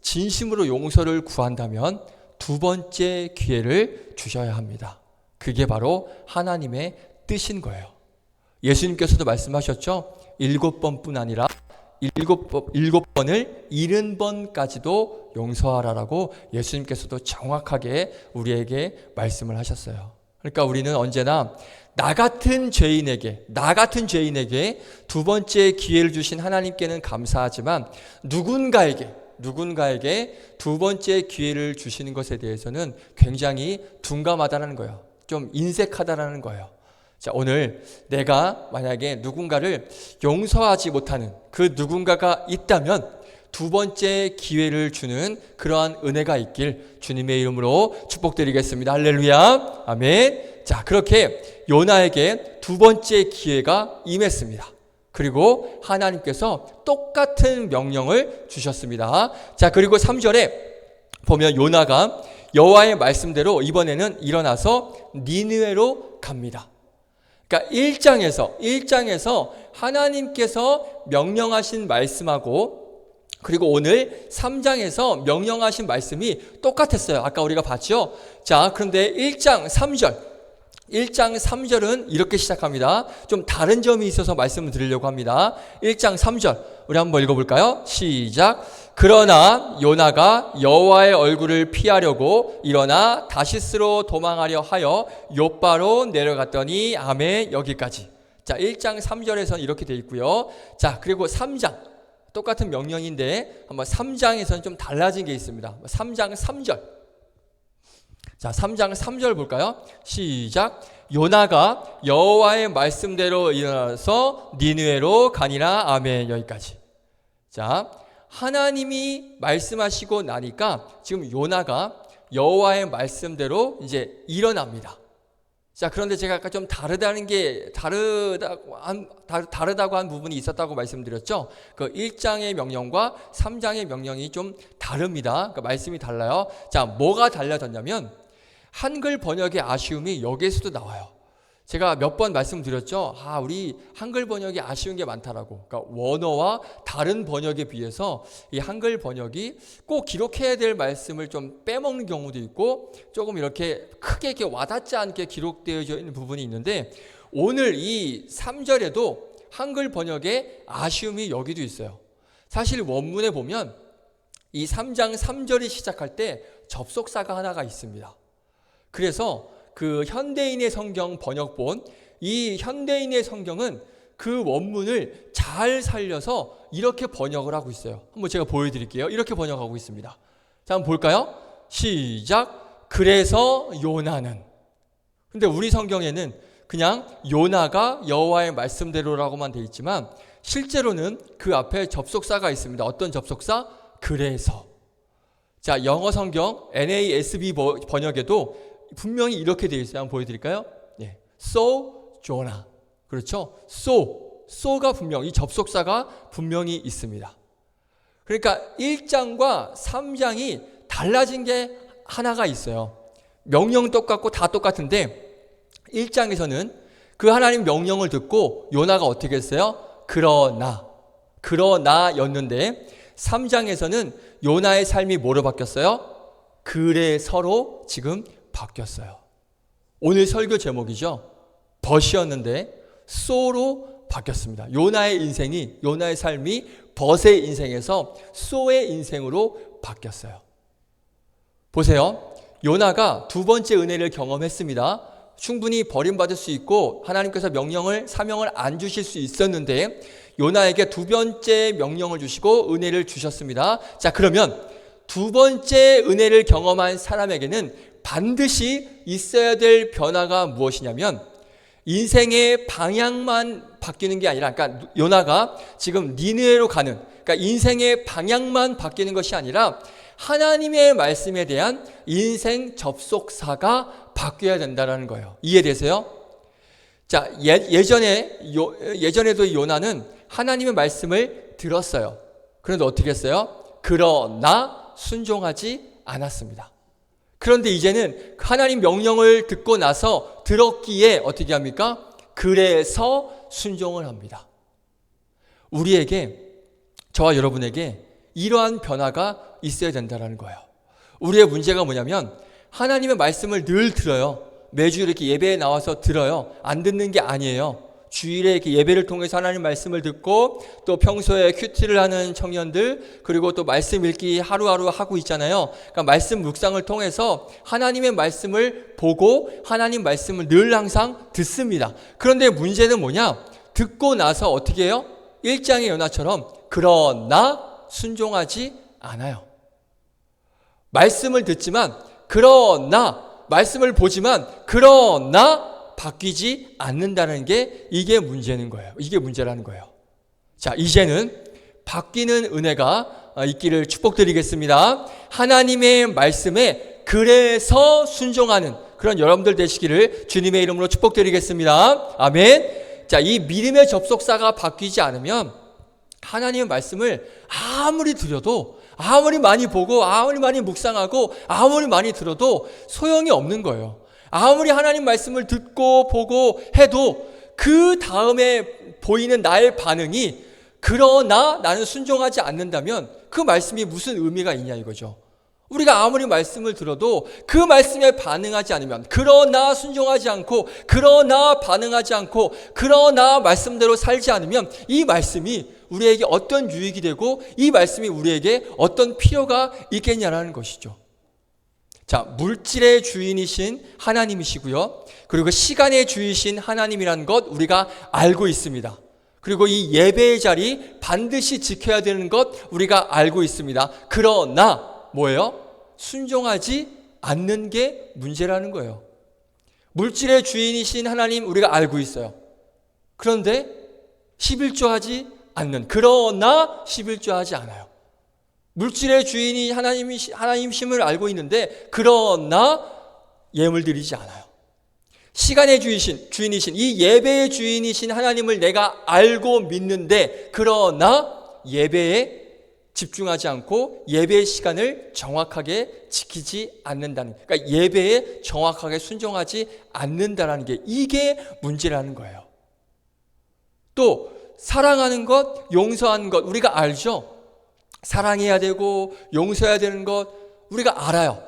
진심으로 용서를 구한다면 두 번째 기회를 주셔야 합니다. 그게 바로 하나님의 뜻인 거예요. 예수님께서도 말씀하셨죠? 7번뿐 아니라 7번을 70번까지도 용서하라라고 예수님께서도 정확하게 우리에게 말씀을 하셨어요. 그러니까 우리는 언제나 나 같은 죄인에게 두 번째 기회를 주신 하나님께는 감사하지만 누군가에게 두 번째 기회를 주시는 것에 대해서는 굉장히 둔감하다는 거예요. 좀 인색하다라는 거예요. 자, 오늘 내가 만약에 누군가를 용서하지 못하는 그 누군가가 있다면 두 번째 기회를 주는 그러한 은혜가 있길 주님의 이름으로 축복드리겠습니다. 할렐루야. 아멘. 자, 그렇게 요나에게 두 번째 기회가 임했습니다. 그리고 하나님께서 똑같은 명령을 주셨습니다. 자, 그리고 3절에 보면 요나가 여호와의 말씀대로 이번에는 일어나서 니느웨로 갑니다. 그러니까 1장에서 하나님께서 명령하신 말씀하고 그리고 오늘 3장에서 명령하신 말씀이 똑같았어요. 아까 우리가 봤죠? 자, 그런데 1장 3절은 이렇게 시작합니다. 좀 다른 점이 있어서 말씀을 드리려고 합니다. 1장 3절 우리 한번 읽어볼까요? 시작. 그러나 요나가 여호와의 얼굴을 피하려고 일어나 다시스로 도망하려 하여 욥바로 내려갔더니 아멘. 여기까지. 자, 1장 3절에서는 이렇게 되어 있고요. 자, 그리고 3장 똑같은 명령인데 한번 3장에서는 좀 달라진 게 있습니다. 3장 3절 자, 3장 3절 볼까요? 시작. 요나가 여호와의 말씀대로 일어나서 니느웨로 가니라. 아멘. 여기까지. 자, 하나님이 말씀하시고 나니까 지금 요나가 여호와의 말씀대로 이제 일어납니다. 자, 그런데 제가 아까 좀 다르다고 한 부분이 있었다고 말씀드렸죠. 그 1장의 명령과 3장의 명령이 좀 다릅니다. 그러니까 말씀이 달라요. 자, 뭐가 달라졌냐면 한글 번역의 아쉬움이 여기에서도 나와요. 제가 몇 번 말씀드렸죠. 우리 한글 번역이 아쉬운 게 많다라고. 그러니까 원어와 다른 번역에 비해서 이 한글 번역이 꼭 기록해야 될 말씀을 좀 빼먹는 경우도 있고 조금 이렇게 크게 이렇게 와닿지 않게 기록되어져 있는 부분이 있는데 오늘 이 3절에도 한글 번역에 아쉬움이 여기도 있어요. 사실 원문에 보면 이 3장 3절이 시작할 때 접속사가 하나가 있습니다. 그래서 그 현대인의 성경 번역본, 이 현대인의 성경은 그 원문을 잘 살려서 이렇게 번역을 하고 있어요. 한번 제가 보여드릴게요. 이렇게 번역하고 있습니다. 자, 한번 볼까요? 시작. 그래서 요나는. 근데 우리 성경에는 그냥 요나가 여호와의 말씀대로라고만 돼 있지만 실제로는 그 앞에 접속사가 있습니다. 어떤 접속사? 그래서. 자, 영어 성경 NASB 번역에도 분명히 이렇게 되어 있어요. 한번 보여드릴까요? 네. So Jonah. 그렇죠? so가 분명, 이 접속사가 분명히 있습니다. 그러니까 1장과 3장이 달라진 게 하나가 있어요. 명령 똑같고 다 똑같은데 1장에서는 그 하나님 명령을 듣고 요나가 어떻게 했어요? 그러나였는데 3장에서는 요나의 삶이 뭐로 바뀌었어요? 그래서로 지금 바뀌었어요. 오늘 설교 제목이죠. 벗이었는데 소로 바뀌었습니다. 요나의 삶이 벗의 인생에서 소의 인생으로 바뀌었어요. 보세요. 요나가 두 번째 은혜를 경험했습니다. 충분히 버림받을 수 있고 하나님께서 사명을 안 주실 수 있었는데 요나에게 두 번째 명령을 주시고 은혜를 주셨습니다. 자, 그러면 두 번째 은혜를 경험한 사람에게는 반드시 있어야 될 변화가 무엇이냐면 인생의 방향만 바뀌는 게 아니라, 그러니까 요나가 지금 니느웨로 가는, 그러니까 인생의 방향만 바뀌는 것이 아니라 하나님의 말씀에 대한 인생 접속사가 바뀌어야 된다는 거예요. 이해되세요? 자, 예전에도 요나는 하나님의 말씀을 들었어요. 그런데 어떻게 했어요? 그러나 순종하지 않았습니다. 그런데 이제는 하나님 명령을 듣고 나서 들었기에 어떻게 합니까? 그래서 순종을 합니다. 우리에게, 저와 여러분에게 이러한 변화가 있어야 된다는 거예요. 우리의 문제가 뭐냐면 하나님의 말씀을 늘 들어요. 매주 이렇게 예배에 나와서 들어요. 안 듣는 게 아니에요. 주일에 이렇게 예배를 통해서 하나님 말씀을 듣고 또 평소에 큐티를 하는 청년들, 그리고 또 말씀 읽기 하루하루 하고 있잖아요. 그러니까 말씀 묵상을 통해서 하나님의 말씀을 보고 하나님 말씀을 늘 항상 듣습니다. 그런데 문제는 뭐냐? 듣고 나서 어떻게 해요? 1장의 요나처럼 그러나 순종하지 않아요. 말씀을 듣지만 말씀을 보지만 그러나 바뀌지 않는다는 게 이게 문제는 거예요. 이게 문제라는 거예요. 자, 이제는 바뀌는 은혜가 있기를 축복드리겠습니다. 하나님의 말씀에 그래서 순종하는 그런 여러분들 되시기를 주님의 이름으로 축복드리겠습니다. 아멘. 자, 이 믿음의 접속사가 바뀌지 않으면 하나님의 말씀을 아무리 들어도, 아무리 많이 보고, 아무리 많이 묵상하고, 아무리 많이 들어도 소용이 없는 거예요. 아무리 하나님 말씀을 듣고 보고 해도 그 다음에 보이는 나의 반응이 그러나 나는 순종하지 않는다면 그 말씀이 무슨 의미가 있냐 이거죠. 우리가 아무리 말씀을 들어도 그 말씀에 반응하지 않으면, 그러나 순종하지 않고, 그러나 반응하지 않고, 그러나 말씀대로 살지 않으면 이 말씀이 우리에게 어떤 유익이 되고 이 말씀이 우리에게 어떤 필요가 있겠냐라는 것이죠. 자, 물질의 주인이신 하나님이시고요. 그리고 시간의 주이신 하나님이라는 것 우리가 알고 있습니다. 그리고 이 예배의 자리 반드시 지켜야 되는 것 우리가 알고 있습니다. 그러나 뭐예요? 순종하지 않는 게 문제라는 거예요. 물질의 주인이신 하나님 우리가 알고 있어요. 그런데 11조하지 않는, 그러나 11조하지 않아요. 물질의 주인이 하나님심을 알고 있는데 그러나 예물 드리지 않아요. 시간의 주인이신 이 예배의 주인이신 하나님을 내가 알고 믿는데 그러나 예배에 집중하지 않고 예배의 시간을 정확하게 지키지 않는다는, 그러니까 예배에 정확하게 순종하지 않는다는 게 이게 문제라는 거예요. 또 사랑하는 것, 용서하는 것 우리가 알죠. 사랑해야 되고 용서해야 되는 것 우리가 알아요.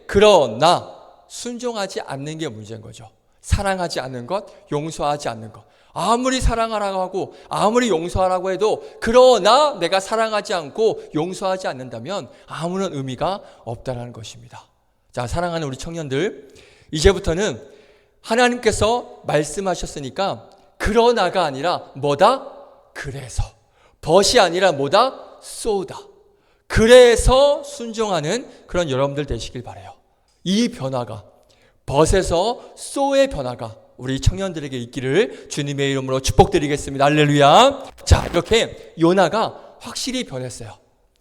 그러나 순종하지 않는 게 문제인 거죠. 사랑하지 않는 것, 용서하지 않는 것. 아무리 사랑하라고 하고 아무리 용서하라고 해도 그러나 내가 사랑하지 않고 용서하지 않는다면 아무런 의미가 없다는 것입니다. 자, 사랑하는 우리 청년들, 이제부터는 하나님께서 말씀하셨으니까 그러나가 아니라 뭐다? 그래서. 벗이 아니라 뭐다? 쏘다. 그래서 순종하는 그런 여러분들 되시길 바라요. 이 변화가, 벗에서 쏘의 변화가 우리 청년들에게 있기를 주님의 이름으로 축복드리겠습니다. 할렐루야. 자, 이렇게 요나가 확실히 변했어요.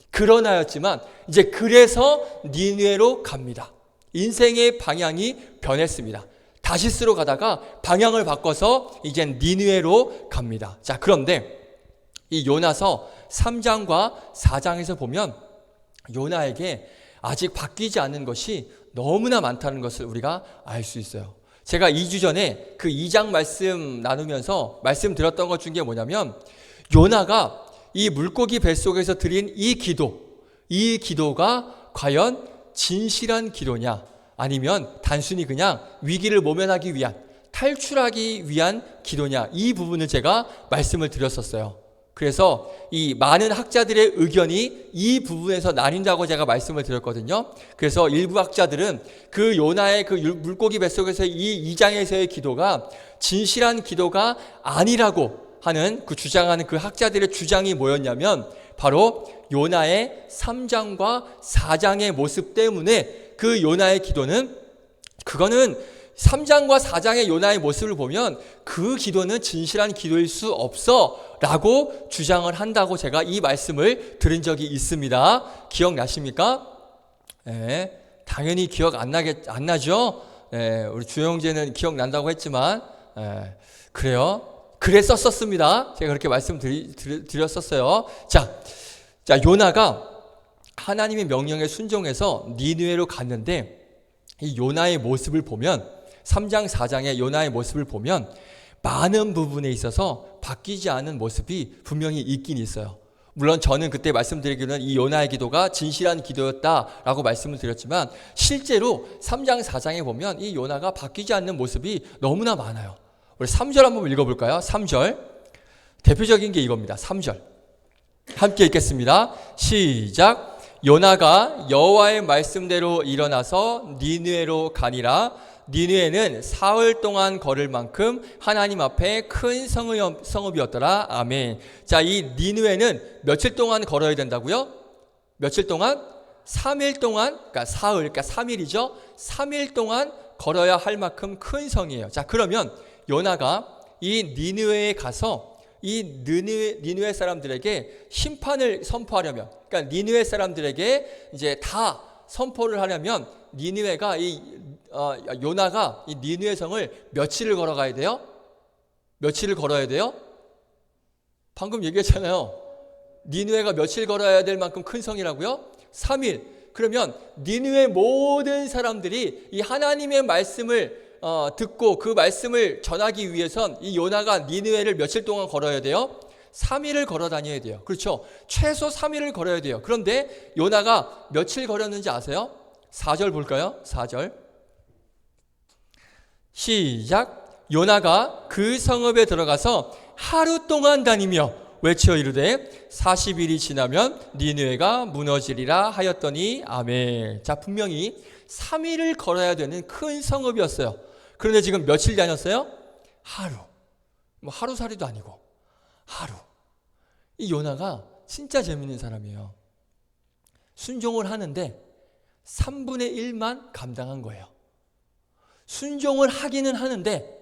그러나였지만 이제 그래서 니느웨로 갑니다. 인생의 방향이 변했습니다. 다시스로 가다가 방향을 바꿔서 이젠 니느웨로 갑니다. 자, 그런데 이 요나서 3장과 4장에서 보면 요나에게 아직 바뀌지 않은 것이 너무나 많다는 것을 우리가 알 수 있어요. 제가 2주 전에 그 2장 말씀 나누면서 말씀드렸던 것 중에 뭐냐면 요나가 이 물고기 뱃속에서 드린 이 기도가 과연 진실한 기도냐 아니면 단순히 그냥 위기를 모면하기 위한, 탈출하기 위한 기도냐, 이 부분을 제가 말씀을 드렸었어요. 그래서 이 많은 학자들의 의견이 이 부분에서 나뉜다고 제가 말씀을 드렸거든요. 그래서 일부 학자들은 그 요나의 그 물고기 뱃속에서 이 2장에서의 기도가 진실한 기도가 아니라고 하는 그 주장하는 그 학자들의 주장이 뭐였냐면 바로 요나의 3장과 4장의 모습 때문에 그 요나의 기도는, 그거는 3장과 4장의 요나의 모습을 보면 그 기도는 진실한 기도일 수 없어 라고 주장을 한다고 제가 이 말씀을 들은 적이 있습니다. 기억나십니까? 네, 당연히 기억 안 나죠? 네, 우리 주영재는 기억난다고 했지만 그래요. 그랬었습니다. 제가 그렇게 말씀드렸었어요. 자, 요나가 하나님의 명령에 순종해서 니느웨로 갔는데 이 요나의 모습을 보면 3장 4장의 요나의 모습을 보면 많은 부분에 있어서 바뀌지 않은 모습이 분명히 있긴 있어요. 물론 저는 그때 말씀드리기로는 이 요나의 기도가 진실한 기도였다라고 말씀을 드렸지만 실제로 3장 4장에 보면 이 요나가 바뀌지 않는 모습이 너무나 많아요. 우리 3절 한번 읽어볼까요? 3절 대표적인 게 이겁니다. 3절 함께 읽겠습니다. 시작. 요나가 여호와의 말씀대로 일어나서 니느웨로 가니라. 니느웨는 사흘 동안 걸을 만큼 하나님 앞에 큰 성읍이었더라. 아멘. 자, 이 니느웨는 며칠 동안 걸어야 된다고요? 며칠 동안? 3일 동안, 그러니까 사흘, 그러니까 3일이죠. 3일 동안 걸어야 할 만큼 큰 성이에요. 자, 그러면 요나가 이 니느웨에 가서 이 니느웨 사람들에게 심판을 선포하려면, 그러니까 니느웨 사람들에게 이제 다 선포를 하려면 니느웨가 요나가 이 니느웨 성을 며칠을 걸어가야 돼요? 며칠을 걸어야 돼요? 방금 얘기했잖아요. 니느웨가 며칠 걸어야 될 만큼 큰 성이라고요? 3일. 그러면 니느웨 모든 사람들이 이 하나님의 말씀을 듣고 그 말씀을 전하기 위해선 이 요나가 니느웨를 며칠 동안 걸어야 돼요? 3일을 걸어 다녀야 돼요. 그렇죠? 최소 3일을 걸어야 돼요. 그런데 요나가 며칠 걸었는지 아세요? 4절 볼까요? 4절 시작. 요나가 그 성읍에 들어가서 하루 동안 다니며 외쳐 이르되 40일이 지나면 니느웨가 무너지리라 하였더니 아멘. 자, 분명히 3일을 걸어야 되는 큰 성읍이었어요. 그런데 지금 며칠 다녔어요? 하루. 뭐 하루살이도 아니고 하루. 이 요나가 진짜 재밌는 사람이에요. 순종을 하는데 3분의 1만 감당한 거예요. 순종을 하기는 하는데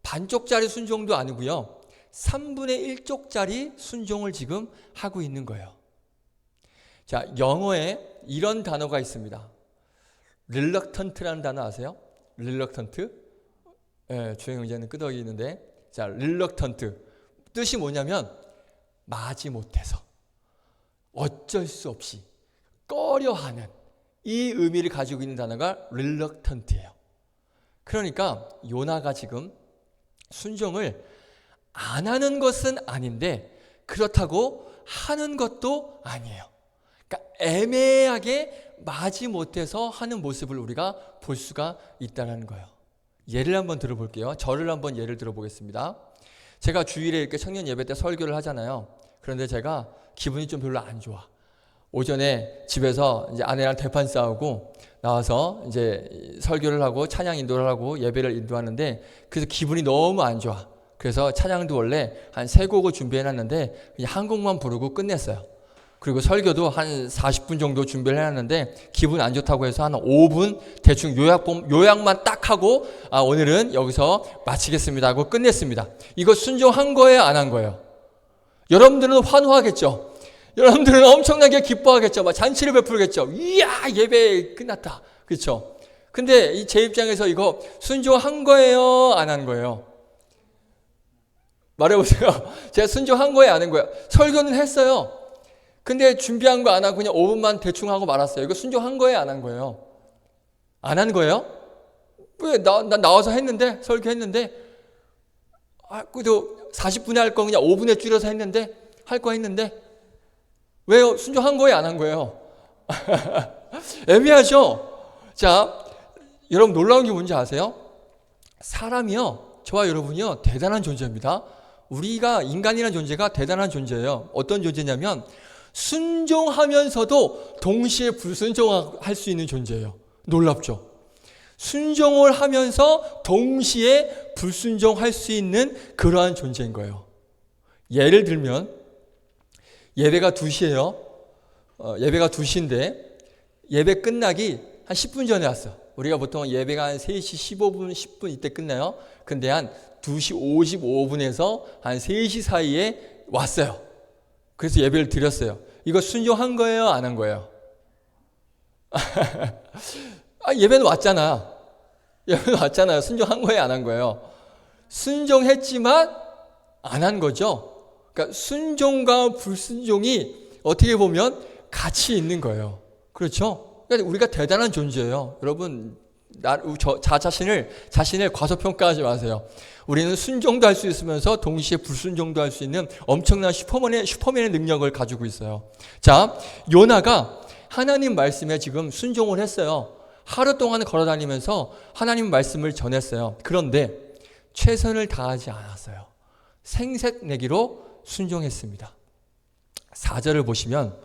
반쪽짜리 순종도 아니고요. 3분의 1쪽짜리 순종을 지금 하고 있는 거예요. 자, 영어에 이런 단어가 있습니다. reluctant라는 단어 아세요? reluctant? 예, 주행 의자는 끄덕이 있는데, 자, reluctant 뜻이 뭐냐면 마지 못해서, 어쩔 수 없이, 꺼려하는, 이 의미를 가지고 있는 단어가 reluctant예요. 그러니까 요나가 지금 순종을 안 하는 것은 아닌데 그렇다고 하는 것도 아니에요. 그러니까 애매하게 마지 못해서 하는 모습을 우리가 볼 수가 있다는 거예요. 예를 한번 들어볼게요. 저를 한번 예를 들어보겠습니다. 제가 주일에 이렇게 청년 예배 때 설교를 하잖아요. 그런데 제가 기분이 좀 별로 안 좋아. 오전에 집에서 이제 아내랑 대판 싸우고 나와서 이제 설교를 하고 찬양 인도를 하고 예배를 인도하는데, 그래서 기분이 너무 안 좋아. 그래서 찬양도 원래 한 3곡을 준비해놨는데 그냥 한 곡만 부르고 끝냈어요. 그리고 설교도 한 40분 정도 준비를 해놨는데 기분 안 좋다고 해서 한 5분 대충 요약만 딱 하고 오늘은 여기서 마치겠습니다 하고 끝냈습니다. 이거 순종한 거예요, 안 한 거예요? 여러분들은 환호하겠죠. 여러분들은 엄청나게 기뻐하겠죠. 막 잔치를 베풀겠죠. 이야, 예배 끝났다. 그렇죠? 근데 제 입장에서 이거 순종한 거예요, 안 한 거예요? 말해보세요. 제가 순종한 거예요, 안 한 거예요? 설교는 했어요. 근데 준비한 거 안 하고 그냥 5분만 대충 하고 말았어요. 이거 순종한 거예요, 안 한 거예요? 안 한 거예요? 왜? 나 나와서 했는데, 설교했는데, 그래도 40분에 할 거 그냥 5분에 줄여서 했는데, 할 거 했는데, 왜요? 순종한 거예요, 안 한 거예요? 애매하죠? 자, 여러분 놀라운 게 뭔지 아세요? 사람이요, 저와 여러분이요, 대단한 존재입니다. 우리가 인간이라는 존재가 대단한 존재예요. 어떤 존재냐면 순종하면서도 동시에 불순종할 수 있는 존재예요. 놀랍죠? 순종을 하면서 동시에 불순종할 수 있는 그러한 존재인 거예요. 예를 들면 예배가 2시예요. 예배가 2시인데 예배 끝나기 한 10분 전에 왔어. 우리가 보통 예배가 한 3시 15분, 10분 이때 끝나요. 근데 한 2시 55분에서 한 3시 사이에 왔어요. 그래서 예배를 드렸어요. 이거 순종한 거예요, 안 한 거예요? 예배는 왔잖아. 예배는 왔잖아요. 순종한 거예요, 안 한 거예요? 순종했지만 안 한 거죠. 그러니까 순종과 불순종이 어떻게 보면 같이 있는 거예요. 그렇죠? 그러니까 우리가 대단한 존재예요. 여러분, 자신을 과소평가하지 마세요. 우리는 순종도 할 수 있으면서 동시에 불순종도 할 수 있는 엄청난 슈퍼맨의 능력을 가지고 있어요. 자, 요나가 하나님 말씀에 지금 순종을 했어요. 하루 동안 걸어다니면서 하나님 말씀을 전했어요. 그런데 최선을 다하지 않았어요. 생색내기로 순종했습니다. 4절을 보시면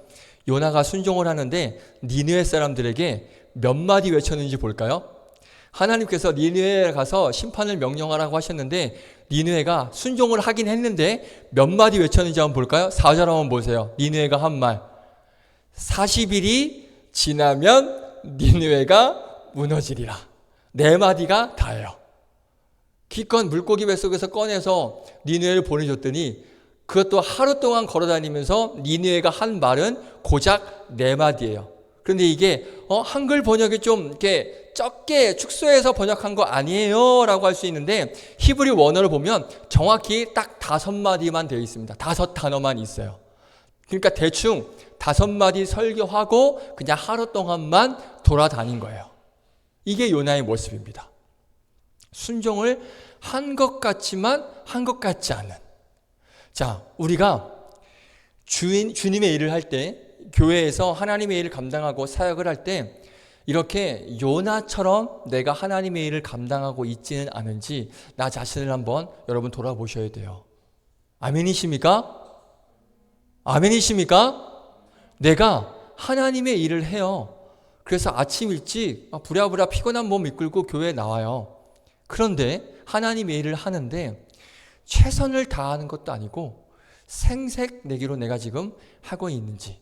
요나가 순종을 하는데 니느웨 사람들에게 몇 마디 외쳤는지 볼까요? 하나님께서 니느웨에 가서 심판을 명령하라고 하셨는데 니느웨가 순종을 하긴 했는데 몇 마디 외쳤는지 한번 볼까요? 4절 한번 보세요. 니느웨가 한 말, 40일이 지나면 니느웨가 무너지리라. 4마디가 다예요. 기껏 물고기 뱃속에서 꺼내서 니느웨를 보내줬더니 그것도 하루 동안 걸어다니면서 니느웨가 한 말은 고작 4마디예요. 그런데 이게 한글 번역이 좀 이렇게 적게 축소해서 번역한 거 아니에요 라고 할 수 있는데 히브리 원어를 보면 정확히 딱 5마디만 되어 있습니다. 5단어만 있어요. 그러니까 대충 5마디 설교하고 그냥 하루 동안만 돌아다닌 거예요. 이게 요나의 모습입니다. 순종을 한 것 같지만 한 것 같지 않은. 자, 우리가 주님의 일을 할 때, 교회에서 하나님의 일을 감당하고 사역을 할 때 이렇게 요나처럼 내가 하나님의 일을 감당하고 있지는 않은지 나 자신을 한번 여러분 돌아보셔야 돼요. 아멘이십니까? 아멘이십니까? 내가 하나님의 일을 해요. 그래서 아침 일찍 부랴부랴 피곤한 몸 이끌고 교회에 나와요. 그런데 하나님의 일을 하는데 최선을 다하는 것도 아니고 생색내기로 내가 지금 하고 있는지,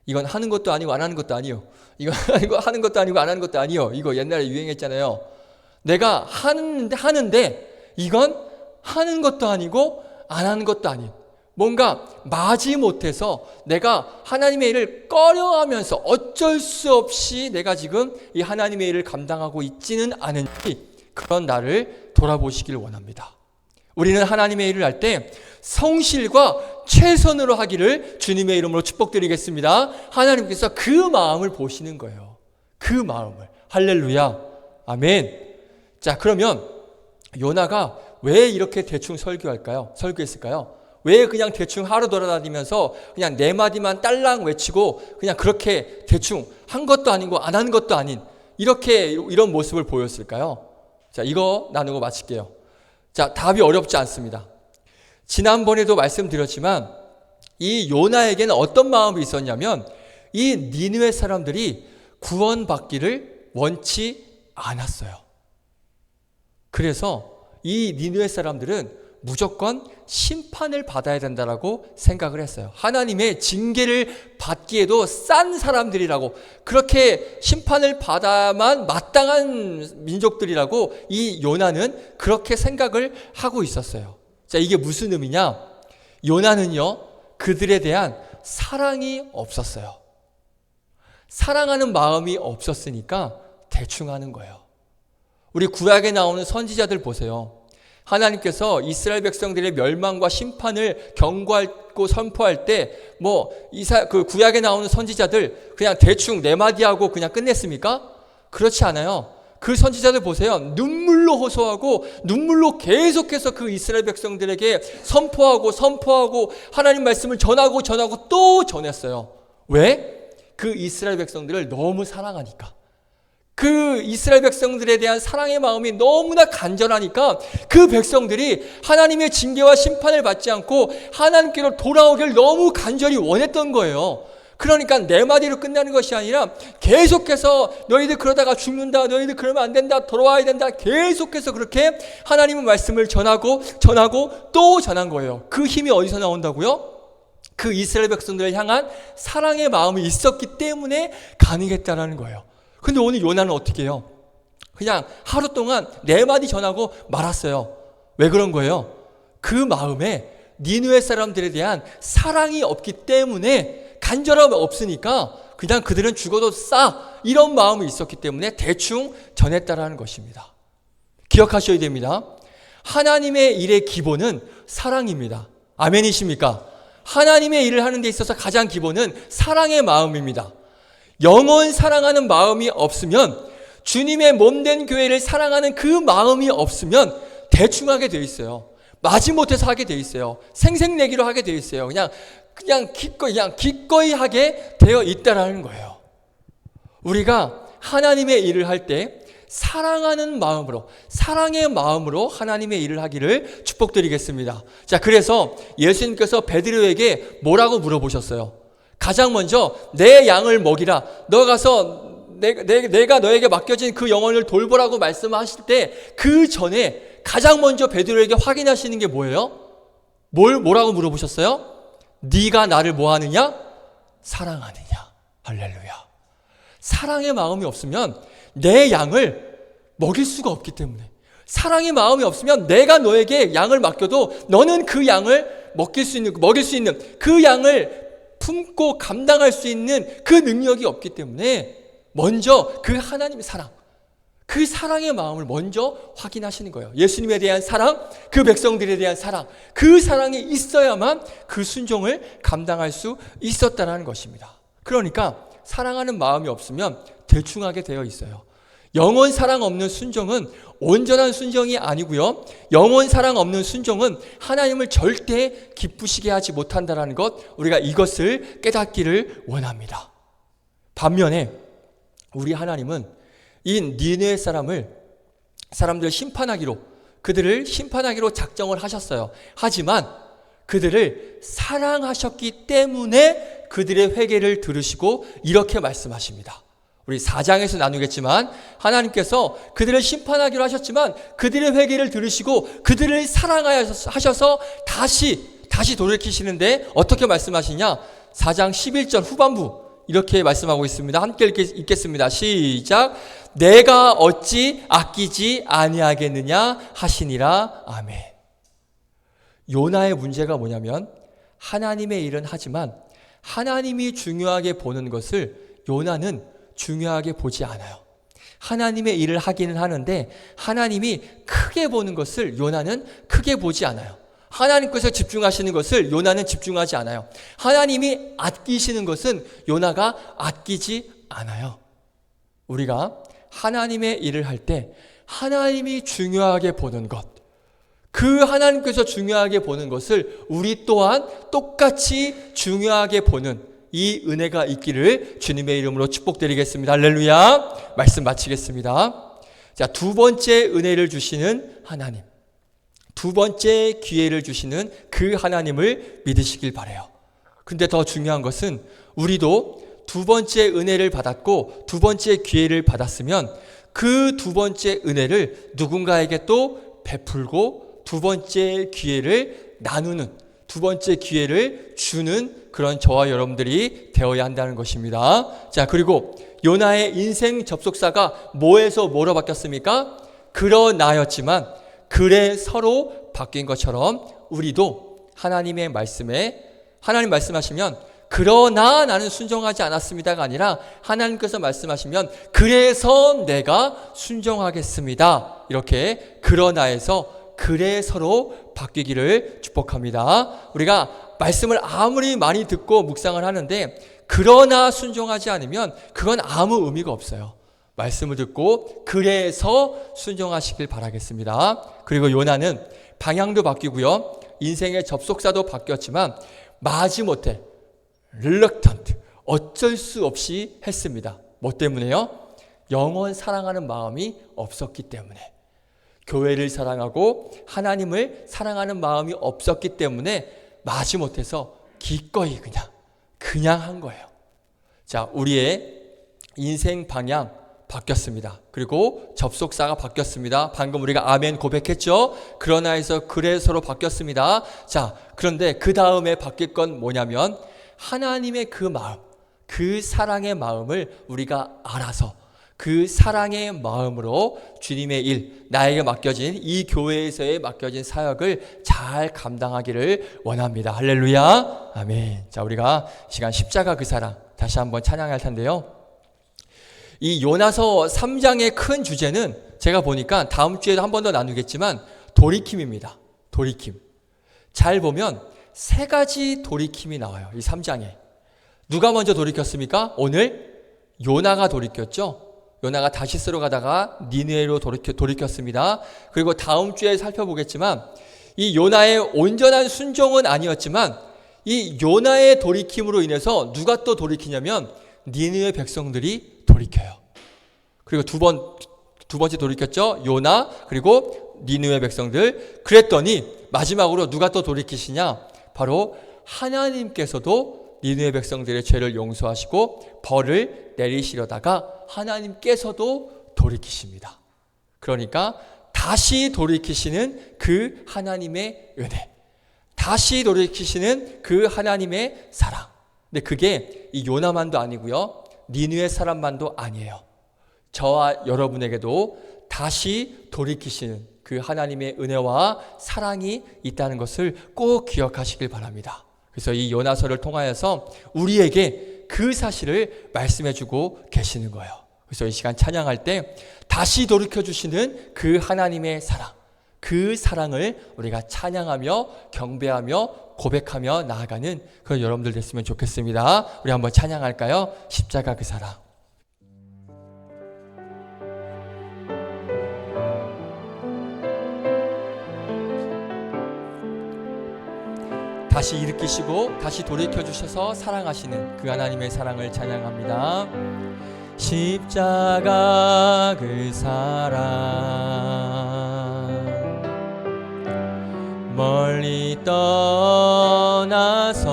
이건 하는 것도 아니고 안 하는 것도 아니요. 이건 하는 것도 아니고 안 하는 것도 아니요. 이거 옛날에 유행했잖아요. 내가 하는데 이건 하는 것도 아니고 안 하는 것도 아닌, 뭔가 마지 못해서 내가 하나님의 일을 꺼려하면서 어쩔 수 없이 내가 지금 이 하나님의 일을 감당하고 있지는 않은지 그런 나를 돌아보시길 원합니다. 우리는 하나님의 일을 할 때 성실과 최선으로 하기를 주님의 이름으로 축복드리겠습니다. 하나님께서 그 마음을 보시는 거예요. 그 마음을. 할렐루야. 아멘. 자, 그러면 요나가 왜 이렇게 대충 설교했을까요? 왜 그냥 대충 하루 돌아다니면서 그냥 네 마디만 딸랑 외치고 그냥 그렇게 대충 한 것도 아니고 안 한 것도 아닌 이런 모습을 보였을까요? 자, 이거 나누고 마칠게요. 자, 답이 어렵지 않습니다. 지난번에도 말씀드렸지만 이 요나에게는 어떤 마음이 있었냐면 이 니느웨 사람들이 구원받기를 원치 않았어요. 그래서 이 니느웨 사람들은 무조건 심판을 받아야 된다라고 생각을 했어요. 하나님의 징계를 받기에도 싼 사람들이라고, 그렇게 심판을 받아만 마땅한 민족들이라고 이 요나는 그렇게 생각을 하고 있었어요. 자, 이게 무슨 의미냐? 요나는요, 그들에 대한 사랑이 없었어요. 사랑하는 마음이 없었으니까 대충 하는 거예요. 우리 구약에 나오는 선지자들 보세요. 하나님께서 이스라엘 백성들의 멸망과 심판을 경고하고 선포할 때 그 구약에 나오는 선지자들 그냥 대충 네 마디 하고 그냥 끝냈습니까? 그렇지 않아요. 그 선지자들 보세요. 눈물로 호소하고 눈물로 계속해서 그 이스라엘 백성들에게 선포하고 하나님 말씀을 전하고 또 전했어요. 왜? 그 이스라엘 백성들을 너무 사랑하니까. 그 이스라엘 백성들에 대한 사랑의 마음이 너무나 간절하니까 그 백성들이 하나님의 징계와 심판을 받지 않고 하나님께로 돌아오기를 너무 간절히 원했던 거예요. 그러니까 네 마디로 끝나는 것이 아니라 계속해서 너희들 그러다가 죽는다, 너희들 그러면 안 된다, 돌아와야 된다, 계속해서 그렇게 하나님의 말씀을 전하고 또 전한 거예요. 그 힘이 어디서 나온다고요? 그 이스라엘 백성들을 향한 사랑의 마음이 있었기 때문에 가능했다라는 거예요. 근데 오늘 요나는 어떻게 해요? 그냥 하루 동안 네 마디 전하고 말았어요. 왜 그런 거예요? 그 마음에 니느웨 사람들에 대한 사랑이 없기 때문에, 간절함이 없으니까 그냥 그들은 죽어도 이런 마음이 있었기 때문에 대충 전했다라는 것입니다. 기억하셔야 됩니다. 하나님의 일의 기본은 사랑입니다. 아멘이십니까? 하나님의 일을 하는 데 있어서 가장 기본은 사랑의 마음입니다. 영원 사랑하는 마음이 없으면, 주님의 몸된 교회를 사랑하는 그 마음이 없으면 대충 하게 돼 있어요. 마지못해서 하게 돼 있어요. 생색내기로 하게 돼 있어요. 그냥 기꺼이 하게 되어 있다라는 거예요. 우리가 하나님의 일을 할 때 사랑하는 마음으로, 사랑의 마음으로 하나님의 일을 하기를 축복드리겠습니다. 자, 그래서 예수님께서 베드로에게 뭐라고 물어보셨어요? 가장 먼저 내 양을 먹이라. 너 가서 내가 너에게 맡겨진 그 영혼을 돌보라고 말씀하실 때 그 전에 가장 먼저 베드로에게 확인하시는 게 뭐예요? 뭐라고 물어보셨어요? 네가 나를 뭐하느냐? 사랑하느냐? 할렐루야. 사랑의 마음이 없으면 내 양을 먹일 수가 없기 때문에, 사랑의 마음이 없으면 내가 너에게 양을 맡겨도 너는 그 양을 먹일 수 있는 그 양을 품고 감당할 수 있는 그 능력이 없기 때문에 먼저 그 하나님의 사랑, 그 사랑의 마음을 먼저 확인하시는 거예요. 예수님에 대한 사랑, 그 백성들에 대한 사랑, 그 사랑이 있어야만 그 순종을 감당할 수 있었다는 것입니다. 그러니까 사랑하는 마음이 없으면 대충 하게 되어 있어요. 영원 사랑 없는 순종은 온전한 순종이 아니고요. 영원 사랑 없는 순종은 하나님을 절대 기쁘시게 하지 못한다는 것, 우리가 이것을 깨닫기를 원합니다. 반면에 우리 하나님은 이 니느웨 사람들을 그들을 심판하기로 작정을 하셨어요. 하지만 그들을 사랑하셨기 때문에 그들의 회개를 들으시고 이렇게 말씀하십니다. 우리 4장에서 나누겠지만 하나님께서 그들을 심판하기로 하셨지만 그들의 회개를 들으시고 그들을 사랑하셔서 다시 돌이키시는데 어떻게 말씀하시냐? 4장 11절 후반부 이렇게 말씀하고 있습니다. 함께 읽겠습니다. 시작. 내가 어찌 아끼지 아니하겠느냐 하시니라. 아멘. 요나의 문제가 뭐냐면 하나님의 일은 하지만 하나님이 중요하게 보는 것을 요나는 중요하게 보지 않아요. 하나님의 일을 하기는 하는데 하나님이 크게 보는 것을 요나는 크게 보지 않아요. 하나님께서 집중하시는 것을 요나는 집중하지 않아요. 하나님이 아끼시는 것은 요나가 아끼지 않아요. 우리가 하나님의 일을 할 때 하나님이 중요하게 보는 것, 그 하나님께서 중요하게 보는 것을 우리 또한 똑같이 중요하게 보는 이 은혜가 있기를 주님의 이름으로 축복드리겠습니다. 할렐루야. 말씀 마치겠습니다. 자, 두 번째 은혜를 주시는 하나님, 두 번째 기회를 주시는 그 하나님을 믿으시길 바라요. 근데 더 중요한 것은 우리도 두 번째 은혜를 받았고 두 번째 기회를 받았으면 그 두 번째 은혜를 누군가에게 또 베풀고 두 번째 기회를 나누는, 두 번째 기회를 주는 그런 저와 여러분들이 되어야 한다는 것입니다. 자, 그리고 요나의 인생 접속사가 뭐에서 뭐로 바뀌었습니까? 그러나였지만 그래 서로 바뀐 것처럼 우리도 하나님의 말씀에, 하나님 말씀하시면 그러나 나는 순종하지 않았습니다가 아니라 하나님께서 말씀하시면 그래서 내가 순종하겠습니다. 이렇게 그러나에서 그래 서로 바뀌기를 축복합니다. 우리가 말씀을 아무리 많이 듣고 묵상을 하는데 그러나 순종하지 않으면 그건 아무 의미가 없어요. 말씀을 듣고 그래서 순종하시길 바라겠습니다. 그리고 요나는 방향도 바뀌고요, 인생의 접속사도 바뀌었지만 마지못해 reluctant, 어쩔 수 없이 했습니다. 뭐 때문에요? 영원 사랑하는 마음이 없었기 때문에, 교회를 사랑하고 하나님을 사랑하는 마음이 없었기 때문에 마지못해서 기꺼이 그냥 한 거예요. 자, 우리의 인생 방향 바뀌었습니다. 그리고 접속사가 바뀌었습니다. 방금 우리가 아멘 고백했죠? 그러나에서 그래서로 바뀌었습니다. 자, 그런데 그 다음에 바뀔 건 뭐냐면 하나님의 그 마음, 그 사랑의 마음을 우리가 알아서 그 사랑의 마음으로 주님의 일, 나에게 맡겨진 이 교회에서의 맡겨진 사역을 잘 감당하기를 원합니다. 할렐루야. 아멘. 자, 우리가 시간 십자가 그 사랑 다시 한번 찬양할 텐데요. 이 요나서 3장의 큰 주제는 제가 보니까 다음 주에도 한 번 더 나누겠지만 돌이킴입니다. 돌이킴. 잘 보면 세 가지 돌이킴이 나와요. 이 3장에. 누가 먼저 돌이켰습니까? 오늘 요나가 돌이켰죠. 요나가 다시스로 가다가 니느웨로 돌이켰습니다. 그리고 다음 주에 살펴보겠지만 이 요나의 온전한 순종은 아니었지만 이 요나의 돌이킴으로 인해서 누가 또 돌이키냐면 니느웨 백성들이 돌이켜요. 그리고 두 번째 돌이켰죠. 요나 그리고 니느웨 백성들. 그랬더니 마지막으로 누가 또 돌이키시냐? 바로 하나님께서도 니느웨 백성들의 죄를 용서하시고 벌을 내리시려다가 하나님께서도 돌이키십니다. 그러니까 다시 돌이키시는 그 하나님의 은혜, 다시 돌이키시는 그 하나님의 사랑. 근데 그게 이 요나만도 아니고요, 니느웨 사람만도 아니에요. 저와 여러분에게도 다시 돌이키시는 그 하나님의 은혜와 사랑이 있다는 것을 꼭 기억하시길 바랍니다. 그래서 이 요나서를 통하여서 우리에게 그 사실을 말씀해주고 계시는 거예요. 그래서 이 시간 찬양할 때 다시 돌이켜주시는 그 하나님의 사랑, 그 사랑을 우리가 찬양하며 경배하며 고백하며 나아가는 그런 여러분들 됐으면 좋겠습니다. 우리 한번 찬양할까요? 십자가 그 사랑. 다시 일으키시고 다시 돌이켜주셔서 사랑하시는 그 하나님의 사랑을 찬양합니다. 십자가 그 사랑 멀리 떠나서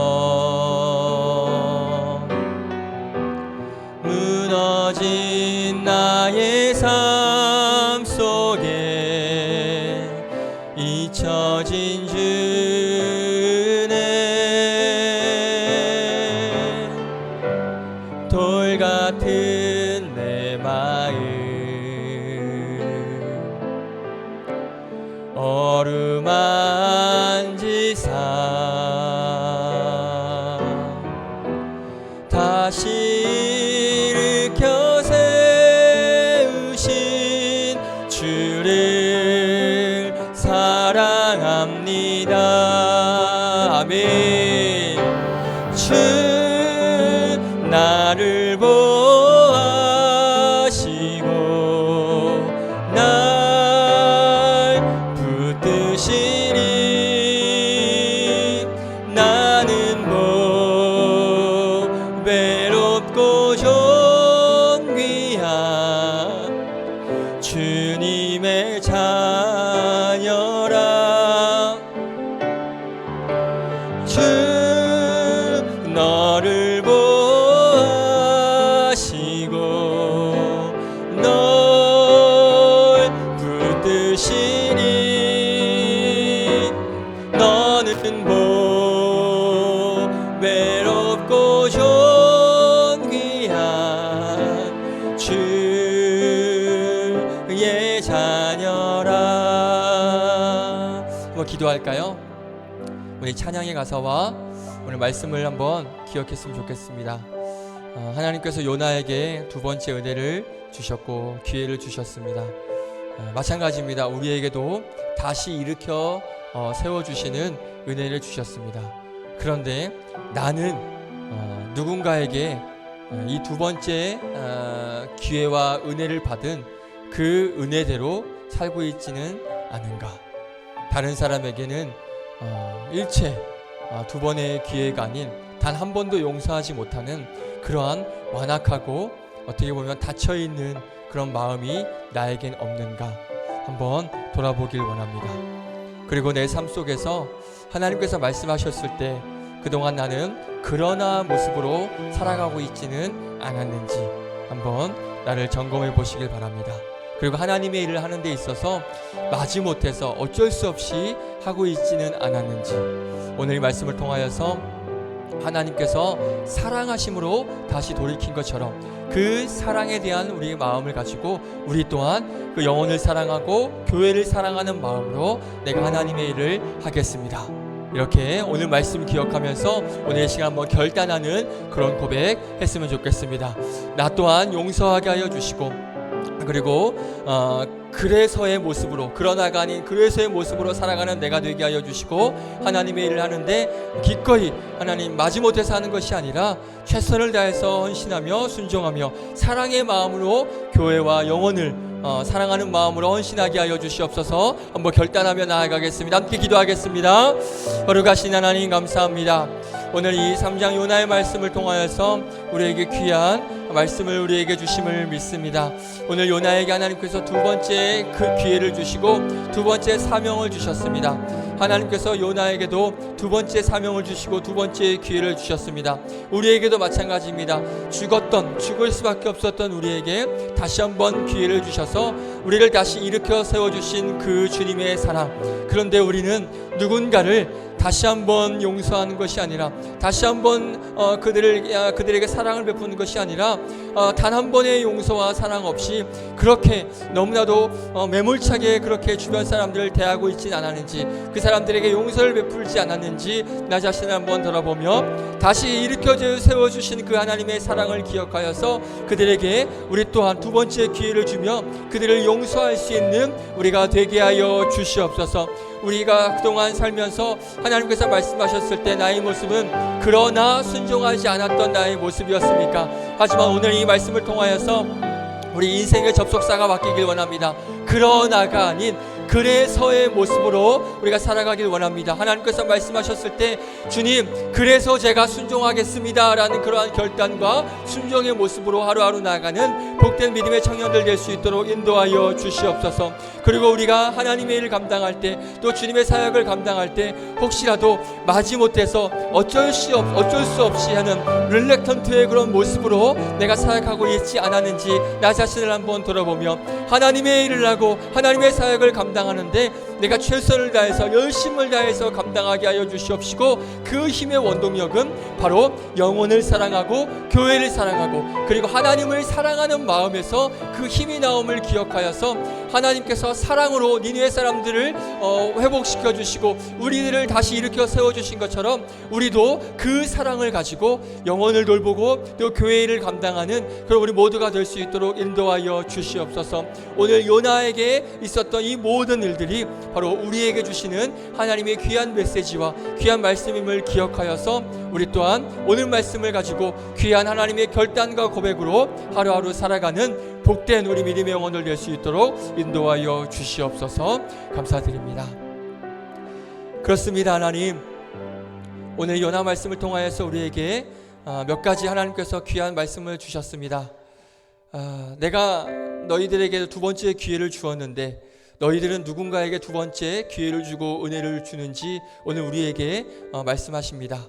무너진 나의 삶 속에 잊혀진 주네 돌 같은 내 마음 어루만지사 다시 일으켜 세우신 주를 사랑합니다. 아멘. 주 나를 보호하시고 날 붙드시니 나는 외롭고 존귀한 주님의 자녀라. 주 너를 보호하시고 널 붙드시니 너는 외롭고 존귀한 주의 자녀라. 한번 기도할까요? 우리 찬양의 가사와 오늘 말씀을 한번 기억했으면 좋겠습니다. 하나님께서 요나에게 두 번째 은혜를 주셨고 기회를 주셨습니다. 마찬가지입니다. 우리에게도 다시 일으켜 세워주시는 은혜를 주셨습니다. 그런데 나는 누군가에게 이 두 번째 기회와 은혜를 받은 그 은혜대로 살고 있지는 않은가? 다른 사람에게는 일체 두 번의 기회가 아닌 단 한 번도 용서하지 못하는 그러한 완악하고 어떻게 보면 닫혀있는 그런 마음이 나에겐 없는가 한번 돌아보길 원합니다. 그리고 내 삶 속에서 하나님께서 말씀하셨을 때 그동안 나는 그러나 모습으로 살아가고 있지는 않았는지 한번 나를 점검해 보시길 바랍니다. 그리고 하나님의 일을 하는 데 있어서 마지못해서 어쩔 수 없이 하고 있지는 않았는지 오늘 이 말씀을 통하여서 하나님께서 사랑하심으로 다시 돌이킨 것처럼 그 사랑에 대한 우리의 마음을 가지고 우리 또한 그 영혼을 사랑하고 교회를 사랑하는 마음으로 내가 하나님의 일을 하겠습니다. 이렇게 오늘 말씀 기억하면서 오늘 시간 한번 결단하는 그런 고백 했으면 좋겠습니다. 나 또한 용서하게 하여 주시고 그리고 그래서의 모습으로 그러나가 아닌 그래서의 모습으로 살아가는 내가 되게 하여 주시고 하나님의 일을 하는데 기꺼이 하나님 마지못해서 하는 것이 아니라 최선을 다해서 헌신하며 순종하며 사랑의 마음으로 교회와 영혼을 사랑하는 마음으로 헌신하게 하여 주시옵소서. 한번 결단하며 나아가겠습니다. 함께 기도하겠습니다. 거룩하신 하나님 감사합니다. 오늘 이 3장 요나의 말씀을 통하여서 우리에게 귀한 말씀을 우리에게 주심을 믿습니다. 오늘 요나에게 하나님께서 두 번째 그 기회를 주시고 두 번째 사명을 주셨습니다. 하나님께서 요나에게도 두 번째 사명을 주시고 두 번째 기회를 주셨습니다. 우리에게도 마찬가지입니다. 죽을 수밖에 없었던 우리에게 다시 한번 기회를 주셔서 우리를 다시 일으켜 세워주신 그 주님의 사랑. 그런데 우리는 누군가를 다시 한번 용서하는 것이 아니라 다시 한번 그들에게 사랑을 베푸는 것이 아니라 단 한 번의 용서와 사랑 없이 그렇게 너무나도 매몰차게 그렇게 주변 사람들을 대하고 있진 않았는지 그 사람들에게 용서를 베풀지 않았는지 나 자신을 한번 돌아보며 다시 일으켜 세워주신 그 하나님의 사랑을 기억하여서 그들에게 우리 또한 두 번째 기회를 주며 그들을 용서할 수 있는 우리가 되게 하여 주시옵소서. 우리가 그동안 살면서 하나님께서 말씀하셨을 때 나의 모습은 그러나 순종하지 않았던 나의 모습이었습니까? 하지만 오늘 이 말씀을 통하여서 우리 인생의 접속사가 바뀌길 원합니다. 그러나가 아닌 그래서의 모습으로 우리가 살아가길 원합니다. 하나님께서 말씀하셨을 때 주님 그래서 제가 순종하겠습니다 라는 그러한 결단과 순종의 모습으로 하루하루 나아가는 복된 믿음의 청년들 될 수 있도록 인도하여 주시옵소서. 그리고 우리가 하나님의 일을 감당할 때 또 주님의 사역을 감당할 때 혹시라도 마지못해서 어쩔 수 없이 하는 릴렉턴트의 그런 모습으로 내가 사역하고 있지 않았는지 나 자신을 한번 돌아보며 하나님의 일을 하고 하나님의 사역을 감당하는데 내가 최선을 다해서 열심을 다해서 감당하게 하여 주시옵시고, 그 힘의 원동력은 바로 영혼을 사랑하고 교회를 사랑하고 그리고 하나님을 사랑하는 마음에서 그 힘이 나옴을 기억하여서 하나님께서 사랑으로 니느웨 사람들을 회복시켜 주시고 우리들을 다시 일으켜 세워주신 것처럼 우리도 그 사랑을 가지고 영혼을 돌보고 또 교회를 감당하는 그런 우리 모두가 될 수 있도록 인도하여 주시옵소서. 오늘 요나에게 있었던 이 모든 일들이 바로 우리에게 주시는 하나님의 귀한 메시지와 귀한 말씀임을 기억하여서 우리 또한 오늘 말씀을 가지고 귀한 하나님의 결단과 고백으로 하루하루 살아가는 복된 우리 믿음의 영혼들 될 수 있도록 인도하여 주시옵소서. 감사드립니다. 그렇습니다. 하나님, 오늘 요나 말씀을 통하여서 우리에게 몇 가지 하나님께서 귀한 말씀을 주셨습니다. 내가 너희들에게 두 번째 기회를 주었는데 너희들은 누군가에게 두 번째 기회를 주고 은혜를 주는지 오늘 우리에게 말씀하십니다.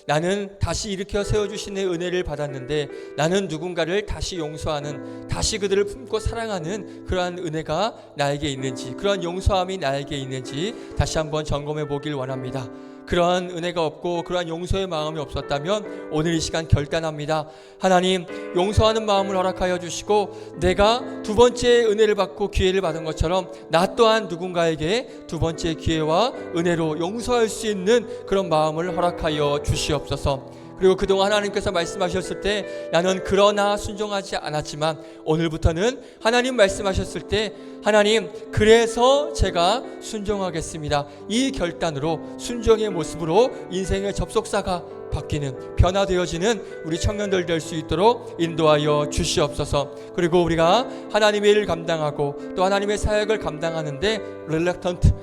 나는 다시 일으켜 세워주신 은혜를 받았는데 나는 누군가를 다시 용서하는, 다시 그들을 품고 사랑하는 그러한 은혜가 나에게 있는지, 그러한 용서함이 나에게 있는지 다시 한번 점검해 보길 원합니다. 그러한 은혜가 없고 그러한 용서의 마음이 없었다면 오늘 이 시간 결단합니다. 하나님, 용서하는 마음을 허락하여 주시고 내가 두 번째 은혜를 받고 기회를 받은 것처럼 나 또한 누군가에게 두 번째 기회와 은혜로 용서할 수 있는 그런 마음을 허락하여 주시옵소서. 그리고 그동안 하나님께서 말씀하셨을 때 나는 그러나 순종하지 않았지만 오늘부터는 하나님 말씀하셨을 때 하나님, 그래서 제가 순종하겠습니다. 이 결단으로 순종의 모습으로 인생의 접속사가 바뀌는, 변화되어지는 우리 청년들 될 수 있도록 인도하여 주시옵소서. 그리고 우리가 하나님의 일을 감당하고 또 하나님의 사역을 감당하는데 릴렉턴트,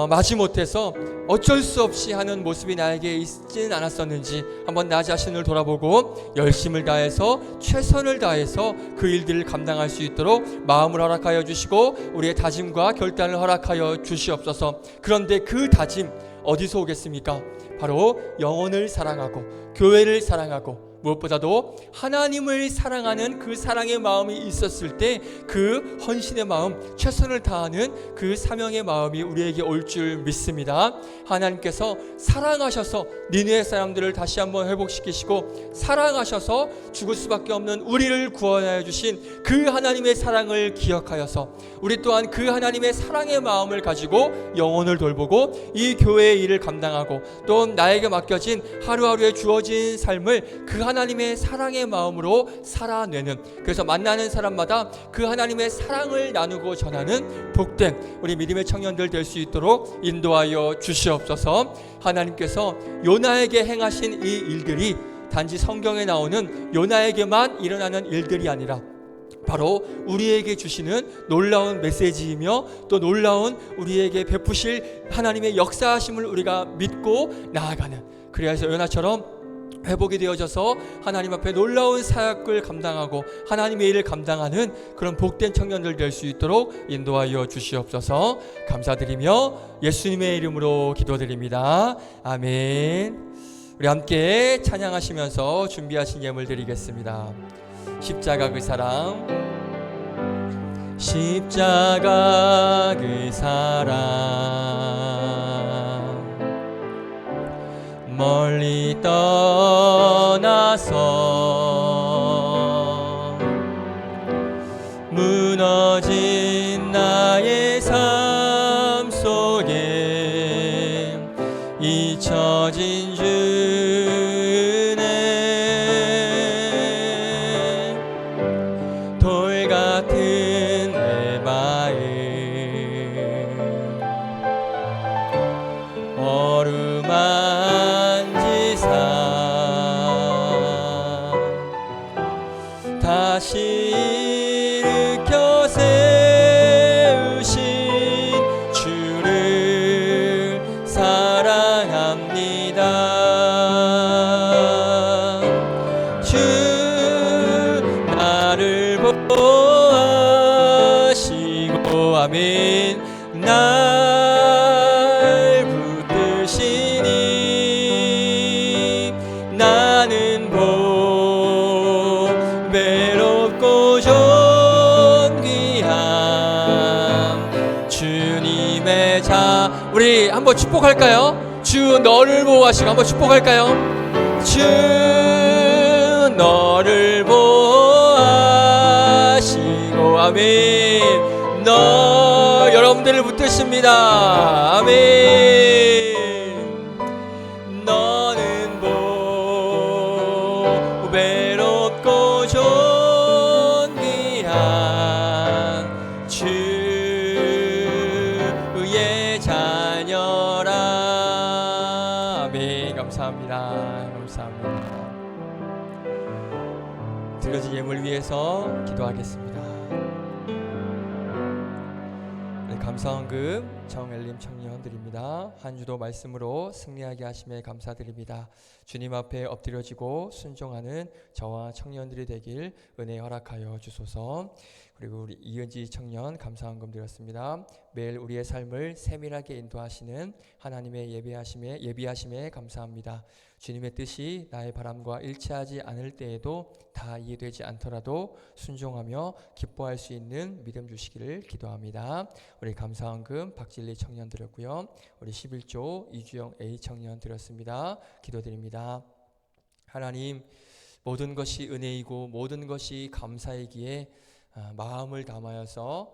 마지못해서 어쩔 수 없이 하는 모습이 나에게 있지는 않았었는지 한번 나 자신을 돌아보고 열심을 다해서 최선을 다해서 그 일들을 감당할 수 있도록 마음을 허락하여 주시고 우리의 다짐과 결단을 허락하여 주시옵소서. 그런데 그 다짐 어디서 오겠습니까? 바로 영혼을 사랑하고 교회를 사랑하고 무엇보다도 하나님을 사랑하는 그 사랑의 마음이 있었을 때 그 헌신의 마음, 최선을 다하는 그 사명의 마음이 우리에게 올 줄 믿습니다. 하나님께서 사랑하셔서 니느웨 사람들을 다시 한번 회복시키시고 사랑하셔서 죽을 수밖에 없는 우리를 구원하여 주신 그 하나님의 사랑을 기억하여서 우리 또한 그 하나님의 사랑의 마음을 가지고 영혼을 돌보고 이 교회의 일을 감당하고 또 나에게 맡겨진 하루하루에 주어진 삶을 그 하나님의 사랑의 마음으로 살아내는, 그래서 만나는 사람마다 그 하나님의 사랑을 나누고 전하는 복된 우리 믿음의 청년들 될 수 있도록 인도하여 주시옵소서. 하나님께서 요나에게 행하신 이 일들이 단지 성경에 나오는 요나에게만 일어나는 일들이 아니라 바로 우리에게 주시는 놀라운 메시지이며 또 놀라운 우리에게 베푸실 하나님의 역사하심을 우리가 믿고 나아가는, 그래서 요나처럼 회복이 되어져서 하나님 앞에 놀라운 사역을 감당하고 하나님의 일을 감당하는 그런 복된 청년들 될 수 있도록 인도하여 주시옵소서. 감사드리며 예수님의 이름으로 기도드립니다. 아멘. 우리 함께 찬양하시면서 준비하신 예물 드리겠습니다. 십자가 그 사랑, 십자가 그 사랑, 멀리 떠나서 무너진 나의 삶 속에 잊혀진 주네, 돌 같은 내 마음 어루만지사 다시 일으켜 세우신 주를 사랑합니다. 주 나를 보호하시고 아멘 날 붙드시니 나는 보배롭고 존귀한 주님의 자 우리 한번 축복할까요? 주 너를 보호하시고 한번 축복할까요? 주 너를 보호하시고 아멘. 너 여러분들을 붙드십니다. 아멘. 너는 보배롭고 존귀한 주의 자녀라. 아멘. 감사합니다. 감사합니다. 드려진 예물 위해서 기도하겠습니다. 네, 감사헌금 정엘림 청년드립니다. 한 주도 말씀으로 승리하게 하심에 감사드립니다. 주님 앞에 엎드려지고 순종하는 저와 청년들이 되길 은혜 허락하여 주소서. 그리고 우리 이은지 청년 감사헌금 드렸습니다. 매일 우리의 삶을 세밀하게 인도하시는 하나님의 예비하심에 감사합니다. 주님의 뜻이 나의 바람과 일치하지 않을 때에도 다 이해되지 않더라도 순종하며 기뻐할 수 있는 믿음 주시기를 기도합니다. 우리 감사헌금 박진리 청년 드렸고요. 우리 11조 이주영 A 청년 드렸습니다. 기도드립니다. 하나님, 모든 것이 은혜이고 모든 것이 감사이기에 마음을 담아서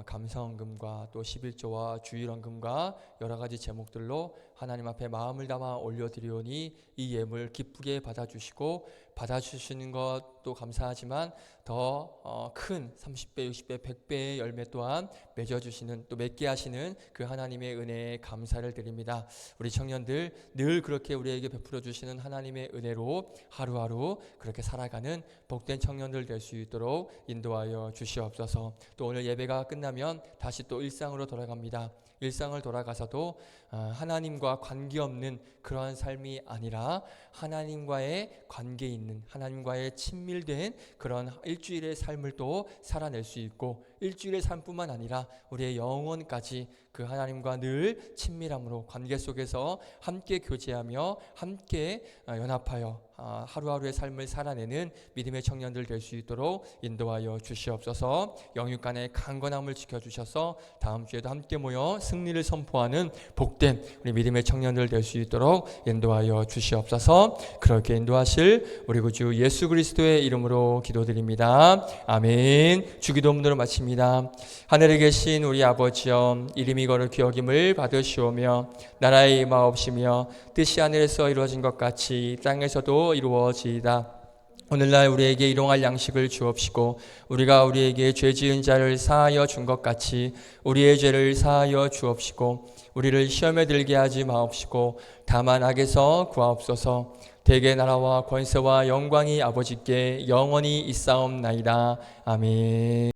감사헌금과 또 11조와 주일헌금과 여러 가지 제목들로 하나님 앞에 마음을 담아 올려드리오니 이 예물 기쁘게 받아주시고 받아주시는 것도 감사하지만 더 큰 30배, 60배, 100배의 열매 또한 맺어주시는 또 맺게 하시는 그 하나님의 은혜에 감사를 드립니다. 우리 청년들 늘 그렇게 우리에게 베풀어 주시는 하나님의 은혜로 하루하루 그렇게 살아가는 복된 청년들 될 수 있도록 인도하여 주시옵소서. 또 오늘 예배가 끝나면 다시 또 일상으로 돌아갑니다. 일상을 돌아가서도 하나님과 관계없는 그러한 삶이 아니라 하나님과의 관계 있는 하나님과의 친밀된 그런 일주일의 삶을 또 살아낼 수 있고 일주일의 삶뿐만 아니라 우리의 영혼까지 그 하나님과 늘 친밀함으로 관계 속에서 함께 교제하며 함께 연합하여 하루하루의 삶을 살아내는 믿음의 청년들 될 수 있도록 인도하여 주시옵소서. 영육간의 강건함을 지켜주셔서 다음 주에도 함께 모여 승리를 선포하는 복된 우리 믿음의 청년들 될 수 있도록 인도하여 주시옵소서. 그렇게 인도하실 우리 구주 예수 그리스도의 이름으로 기도드립니다. 아멘. 주기도문으로 마칩니다. 하늘에 계신 우리 아버지여, 이름이 거룩히 여김을 받으시오며 나라의 임하옵시며 뜻이 하늘에서 이루어진 것 같이 땅에서도 이루어지이다. 오늘날 우리에게 일용할 양식을 주옵시고 우리가 우리에게 죄 지은 자를 사하여 준 것 같이 우리의 죄를 사하여 주옵시고 우리를 시험에 들게 하지 마옵시고 다만 악에서 구하옵소서. 대개 나라와 권세와 영광이 아버지께 영원히 있사옵나이다. 아멘.